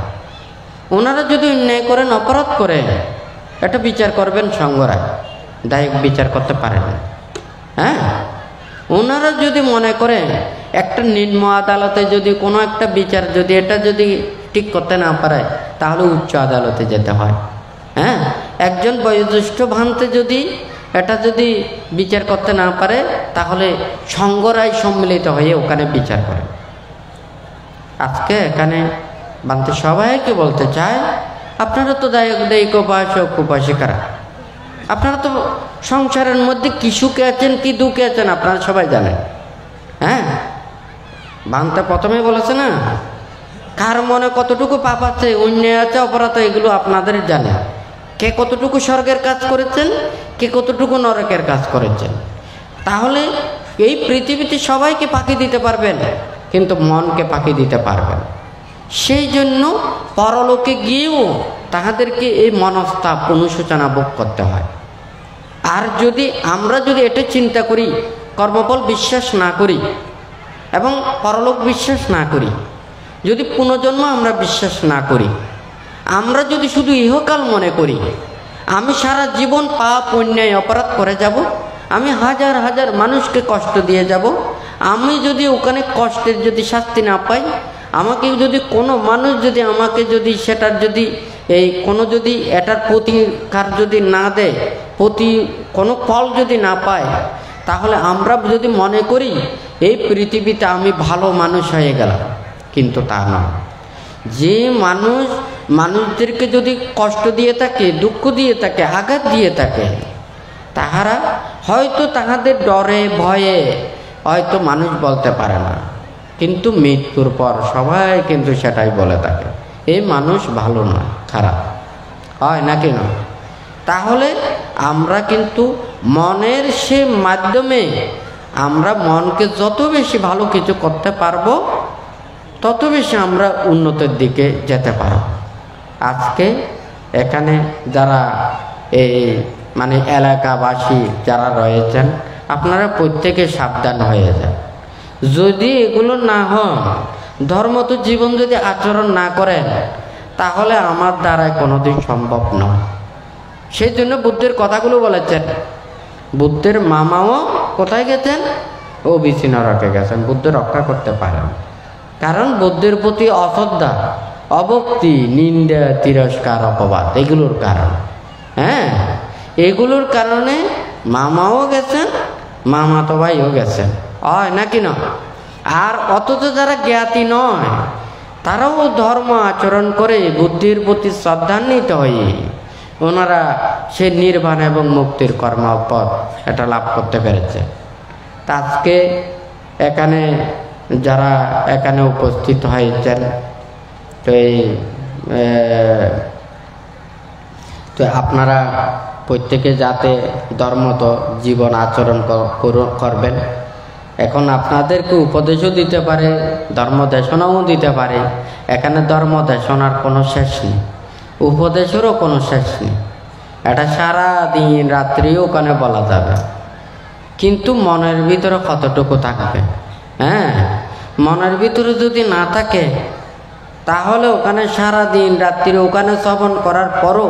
[SPEAKER 1] ওনারা যদি অন্যায় করেন, অপরাধ করে, এটা বিচার করবেন সঙ্গরা, দায়ক বিচার করতে পারে না। ওনারা যদি মনে করেন একটা নিম্ন আদালতে যদি কোনো একটা বিচার যদি এটা যদি ঠিক করতে না পারে, তাহলে উচ্চ আদালতে যেতে হয়। একজন বয়োজ্যেষ্ঠ ভান্তে যদি এটা যদি বিচার করতে না পারে, তাহলে সঙ্গরাই সম্মিলিত হয়ে ওখানে বিচার করে। আজকে এখানে বান্তে সবাইকে বলতে চায়, আপনারা তো দায়ক, দায়িকা, উপাসক, উপাসিকারা, আপনারা তো সংসারের মধ্যে কি সুখে আছেন, কি দুঃখে আছেন, আপনারা সবাই জানেন। বান্তে প্রথমে বলেছে না, কার মনে কতটুকু পাপ আছে, অন্যায় আছে, অপরাধ, এগুলো আপনাদের জানে। কে কতটুকু স্বর্গের কাজ করেছেন, কে কতটুকু নরকের কাজ করেছেন। তাহলে এই পৃথিবীতে সবাইকে ফাঁকি দিতে পারবেন, কিন্তু মনকে ফাঁকি দিতে পারবেন। সেই জন্য পরলোকে গিয়েও তাহাদেরকে এই মনস্তাপ, অনুশোচনা ভোগ করতে হয়। আর আমরা যদি এটা চিন্তা করি, কর্মফল বিশ্বাস না করি এবং পরলোক বিশ্বাস না করি, যদি পুনর্জন্ম আমরা বিশ্বাস না করি, আমরা যদি শুধু ইহকাল মনে করি, আমি সারা জীবন পাপ, অন্যায়, অপরাধ করে যাব, আমি হাজার হাজার মানুষকে কষ্ট দিয়ে যাব, আমি যদি ওখানে কষ্টের যদি শাস্তি না পাই, আমাকে যদি কোনো মানুষ যদি আমাকে যদি সেটার যদি কোনো যদি এটার প্রতিকার যদি না দেয়, কোনো ফল যদি না পায়, তাহলে আমরা যদি মনে করি এই পৃথিবীতে আমি ভালো মানুষ হয়ে গেলাম, কিন্তু তা নয়। যে মানুষদেরকে যদি কষ্ট দিয়ে থাকে, দুঃখ দিয়ে থাকে, আঘাত দিয়ে থাকে, তাহারা হয়তো তাহাদের ডরে, ভয়ে হয়তো মানুষ বলতে পারে না, কিন্তু মৃত্যুর পর সবাই কিন্তু সেটাই বলে থাকে, এই মানুষ ভালো নয়, খারাপ, হয় নাকি না? তাহলে আমরা কিন্তু মনের সে মাধ্যমে আমরা মনকে যত বেশি ভালো কিছু করতে পারবো, তত বেশি আমরা উন্নতির দিকে যেতে পারব। আজকে এখানে যারা এলাকাবাসী যারা রয়েছেন, আপনারা প্রত্যেকে সাবধান হয়ে যান। যদি এগুলো না হয়, ধর্ম তো জীবন যদি আচরণ না করেন, তাহলে আমার দ্বারাই কোনোদিন সম্ভব নয়। সেই জন্য বুদ্ধের কথাগুলো বলেছেন। বুদ্ধের মামাও কোথায় গেছেন? ওবিসি নরকে গেছেন, বুদ্ধ রক্ষা করতে পারেন। কারণ বুদ্ধের প্রতি অশ্রদ্ধা, অভক্তি, নিন্দা, তিরস্কার, অপবাদ, এগুলোর কারণ। এগুলোর কারণে মামাও গেছেন, মামাতো ভাইও গেছেন, হয় নাকি না? আর অথচ যারা জ্ঞাতি নয় তারাও ধর্ম আচরণ করে বুদ্ধির প্রতি শ্রদ্ধান্বিত হয়ে ওনারা সে নির্বাণ এবং মুক্তির কর্মপথ এটা লাভ করতে পেরেছে। তা আজকে এখানে যারা এখানে উপস্থিত হয়েছেন, তো আপনারা প্রত্যেকে যাতে ধর্মত জীবন আচরণ করবেন। এখন আপনাদেরকে উপদেশও দিতে পারে, ধর্ম দেশনাও দিতে পারে। এখানে ধর্ম দেশনার কোনো শেষ নেই, উপদেশেরও কোনো শেষ নেই। এটা সারা দিন রাত্রিও ওখানে বলা যাবে, কিন্তু মনের ভিতরে কতটুকু থাকবে? হ্যাঁ, মনের ভিতরে যদি না থাকে তাহলে ওখানে সারা দিন রাত্রি ওখানে শ্রবণ করার পরও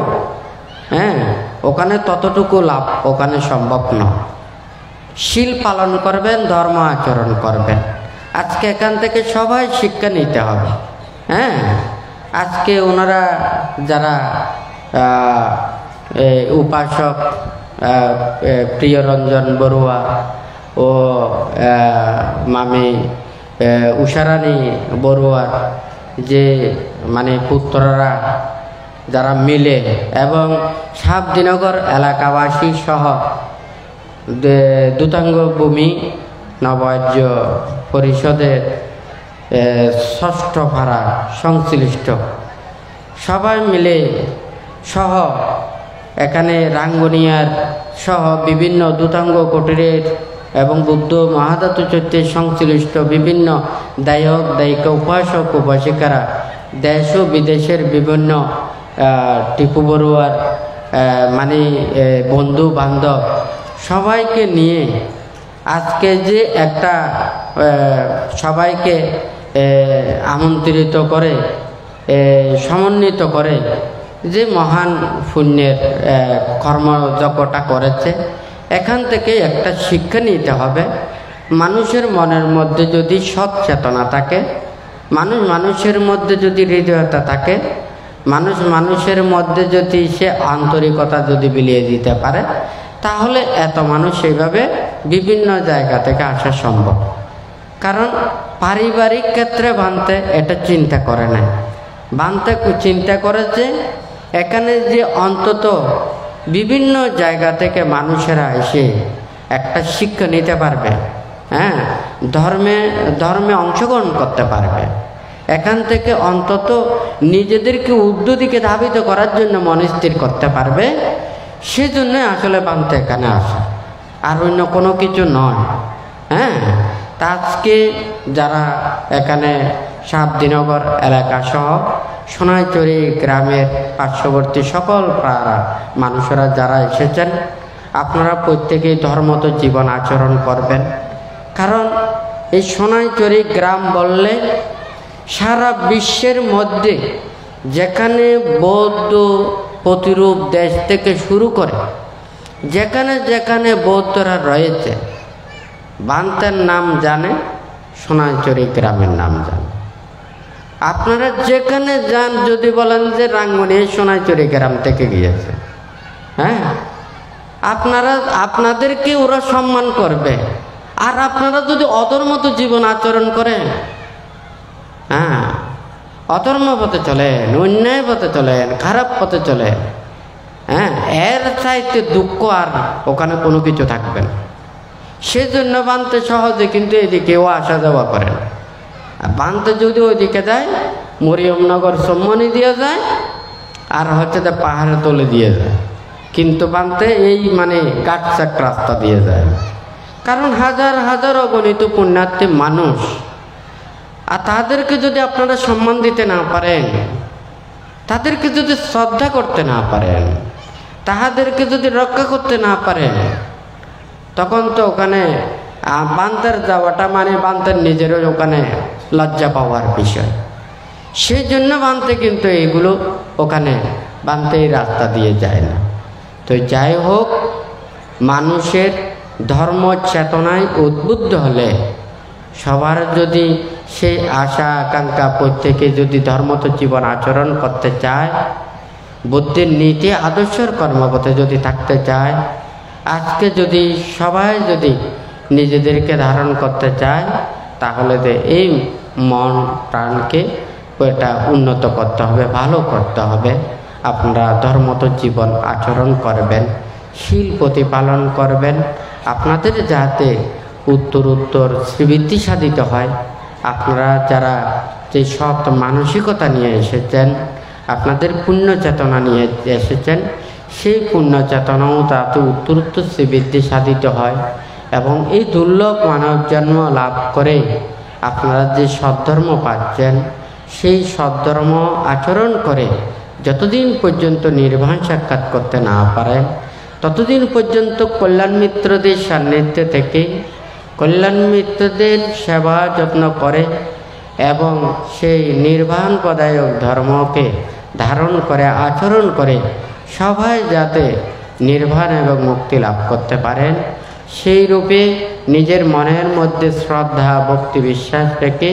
[SPEAKER 1] ওখানে ততটুকু লাভ ওখানে সম্ভব নয়। শীল পালন করবেন, ধর্ম আচরণ করবেন। আজকে এখান থেকে সবাই শিক্ষা নিতে হবে। আজকে ওনারা যারা উপাসক প্রিয়রঞ্জন বড়ুয়া ও মামি উষারানী বড়ুয়ার যে মানে পুত্ররা যারা মিলে এবং শাবদিনগর এলাকাবাসী সহ দুতাঙ্গ ভূমি নবাজ্য পরিষদের ষষ্ঠ ভাড়া সংশ্লিষ্ট সবাই মিলে সহ এখানে রাঙ্গুনিয়ার সহ বিভিন্ন দুতাঙ্গ কুটিরের এবং বুদ্ধ মহাধাতু চৈত্যের সংশ্লিষ্ট বিভিন্ন দায়ক দায়িকা উপাসক উপাসিকারা দেশ ও বিদেশের বিভিন্ন টিপু বড়ুয়ার মানে বন্ধু বান্ধব সবাইকে নিয়ে আজকে যে একটা সবাইকে আমন্ত্রিত করে সমন্বিত করে যে মহান পুণ্যের কর্মযজ্ঞটা করেছে, এখান থেকে একটা শিক্ষা নিতে হবে। মানুষের মনের মধ্যে যদি সৎ চেতনা থাকে, মানুষের মধ্যে যদি হৃদয়তা থাকে, মানুষের মধ্যে যদি সে আন্তরিকতা যদি বিলিয়ে দিতে পারে, তাহলে এত মানুষ সেইভাবে বিভিন্ন জায়গা থেকে আসা সম্ভব। কারণ পারিবারিক ক্ষেত্রে বানতে এটা চিন্তা করে না, বানতে চিন্তা করে যে এখানে যে অন্তত বিভিন্ন জায়গা থেকে মানুষেরা এসে একটা শিক্ষা নিতে পারবে, ধর্মে অংশগ্রহণ করতে পারবে, এখান থেকে অন্তত নিজেদেরকে ঊর্ধ্বদিকে ধাবিত করার জন্য মন স্থির করতে পারবে, সেজন্য আসলে বানতে এখানে আসা, আর অন্য কোনো কিছু নয়। তা আজকে যারা এখানে শাবদিনগর এলাকা সহ সোনাইচুরি গ্রামের পার্শ্ববর্তী সকল পাড়া মানুষেরা যারা এসেছেন, আপনারা প্রত্যেকেই ধর্মত জীবন আচরণ করবেন। কারণ এই সোনাইচুরি গ্রাম বললে সারা বিশ্বের মধ্যে যেখানে বৌদ্ধ প্রতিরূপ দেশ থেকে শুরু করে যেখানে যেখানে বৌদ্ধরা রয়েছে, বান্তের নাম জানে, সোনাইচুরি গ্রামের নাম জানে। আপনারা যেখানে যান, যদি বলেন যে রাঙ্গুনিয়া সোনাইচুরি গ্রাম থেকে গিয়েছে, আপনাদেরকে ওরা সম্মান করবে। আর আপনারা যদি অধর্মত জীবন আচরণ করেন, অধর্ম পথে চলেন, অন্যায় পথে চলেন, খারাপ পথে চলেন, এর চাইতে দুঃখ আর ওখানে কোনো কিছু থাকবে না। সেজন্য বানতে সহজে কিন্তু এদিকেও আসা যাওয়া করেন। বানতে যদি ওইদিকে যায়, মরিয়মনগর সম্মানী দিয়ে যায়, আর হচ্ছে যে পাহাড়ে তলে দিয়ে যায়, কিন্তু বানতে এই মানে কাটচাট রাস্তা দিয়ে যায়। কারণ হাজার হাজার অগণিত পুণ্যার্থী মানুষ, আর তাদেরকে যদি আপনারা সম্মান দিতে না পারেন, তাদেরকে যদি শ্রদ্ধা করতে না পারেন, তাহাদেরকে যদি রক্ষা করতে না পারেন, তখন তো ওখানে বান্তের যাওয়াটা মানে বান্তের নিজেরও ওখানে লজ্জা পাওয়ার বিষয়। সেই জন্য বানতে কিন্তু এইগুলো ওখানে বানতে এই রাস্তা দিয়ে যায় না। তো যাই হোক, মানুষের ধর্ম চেতনায় উদ্বুদ্ধ হলে সবার যদি সেই আশা আকাঙ্ক্ষা প্রত্যেকে যদি ধর্মত জীবন আচরণ করতে চায়, বুদ্ধির নীতি আদর্শের কর্মপথে যদি থাকতে চায়, আজকে যদি সবাই যদি নিজেদেরকে ধারণ করতে চায়, তাহলে তো এই মন প্রাণকে এটা উন্নত করতে হবে, ভালো করতে হবে। আপনারা ধর্মত জীবন আচরণ করবেন, শীল প্রতিপালন করবেন, আপনাদের যাতে উত্তর শ্রীবৃদ্ধি সাধিত হয়। আপনারা যারা যে সৎ মানসিকতা নিয়ে এসেছেন, আপনাদের পুণ্য চেতনা নিয়ে এসেছেন, সেই পুণ্য চেতনাও তাতে উত্তর শ্রীবৃদ্ধি সাধিত হয় এবং এই দুর্লভ মানব জন্ম লাভ করে আপনারা যে সদ্ধর্ম পাচ্ছেন, সেই সদ্ধর্ম আচরণ করে যতদিন পর্যন্ত নির্বাণ সাক্ষাৎ করতে না পারেন, ততদিন পর্যন্ত কল্যাণ মিত্রদের সান্নিধ্যে থেকে কল্যাণ মিত্রদের সেবা যত্ন করে এবং সেই নির্বাণ পদায়ক ধর্মকে ধারণ করে আচরণ করে সবাই যাতে নির্বাণ এবং মুক্তি লাভ করতে পারেন, সেই রূপে নিজের মনের মধ্যে শ্রদ্ধা ভক্তি বিশ্বাস রেখে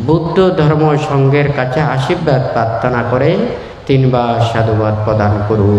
[SPEAKER 1] বুদ্ধ ধর্ম সংঘের কাছে আশীর্বাদ প্রার্থনা করে 3 বার সাধুবাদ প্রদান করুন।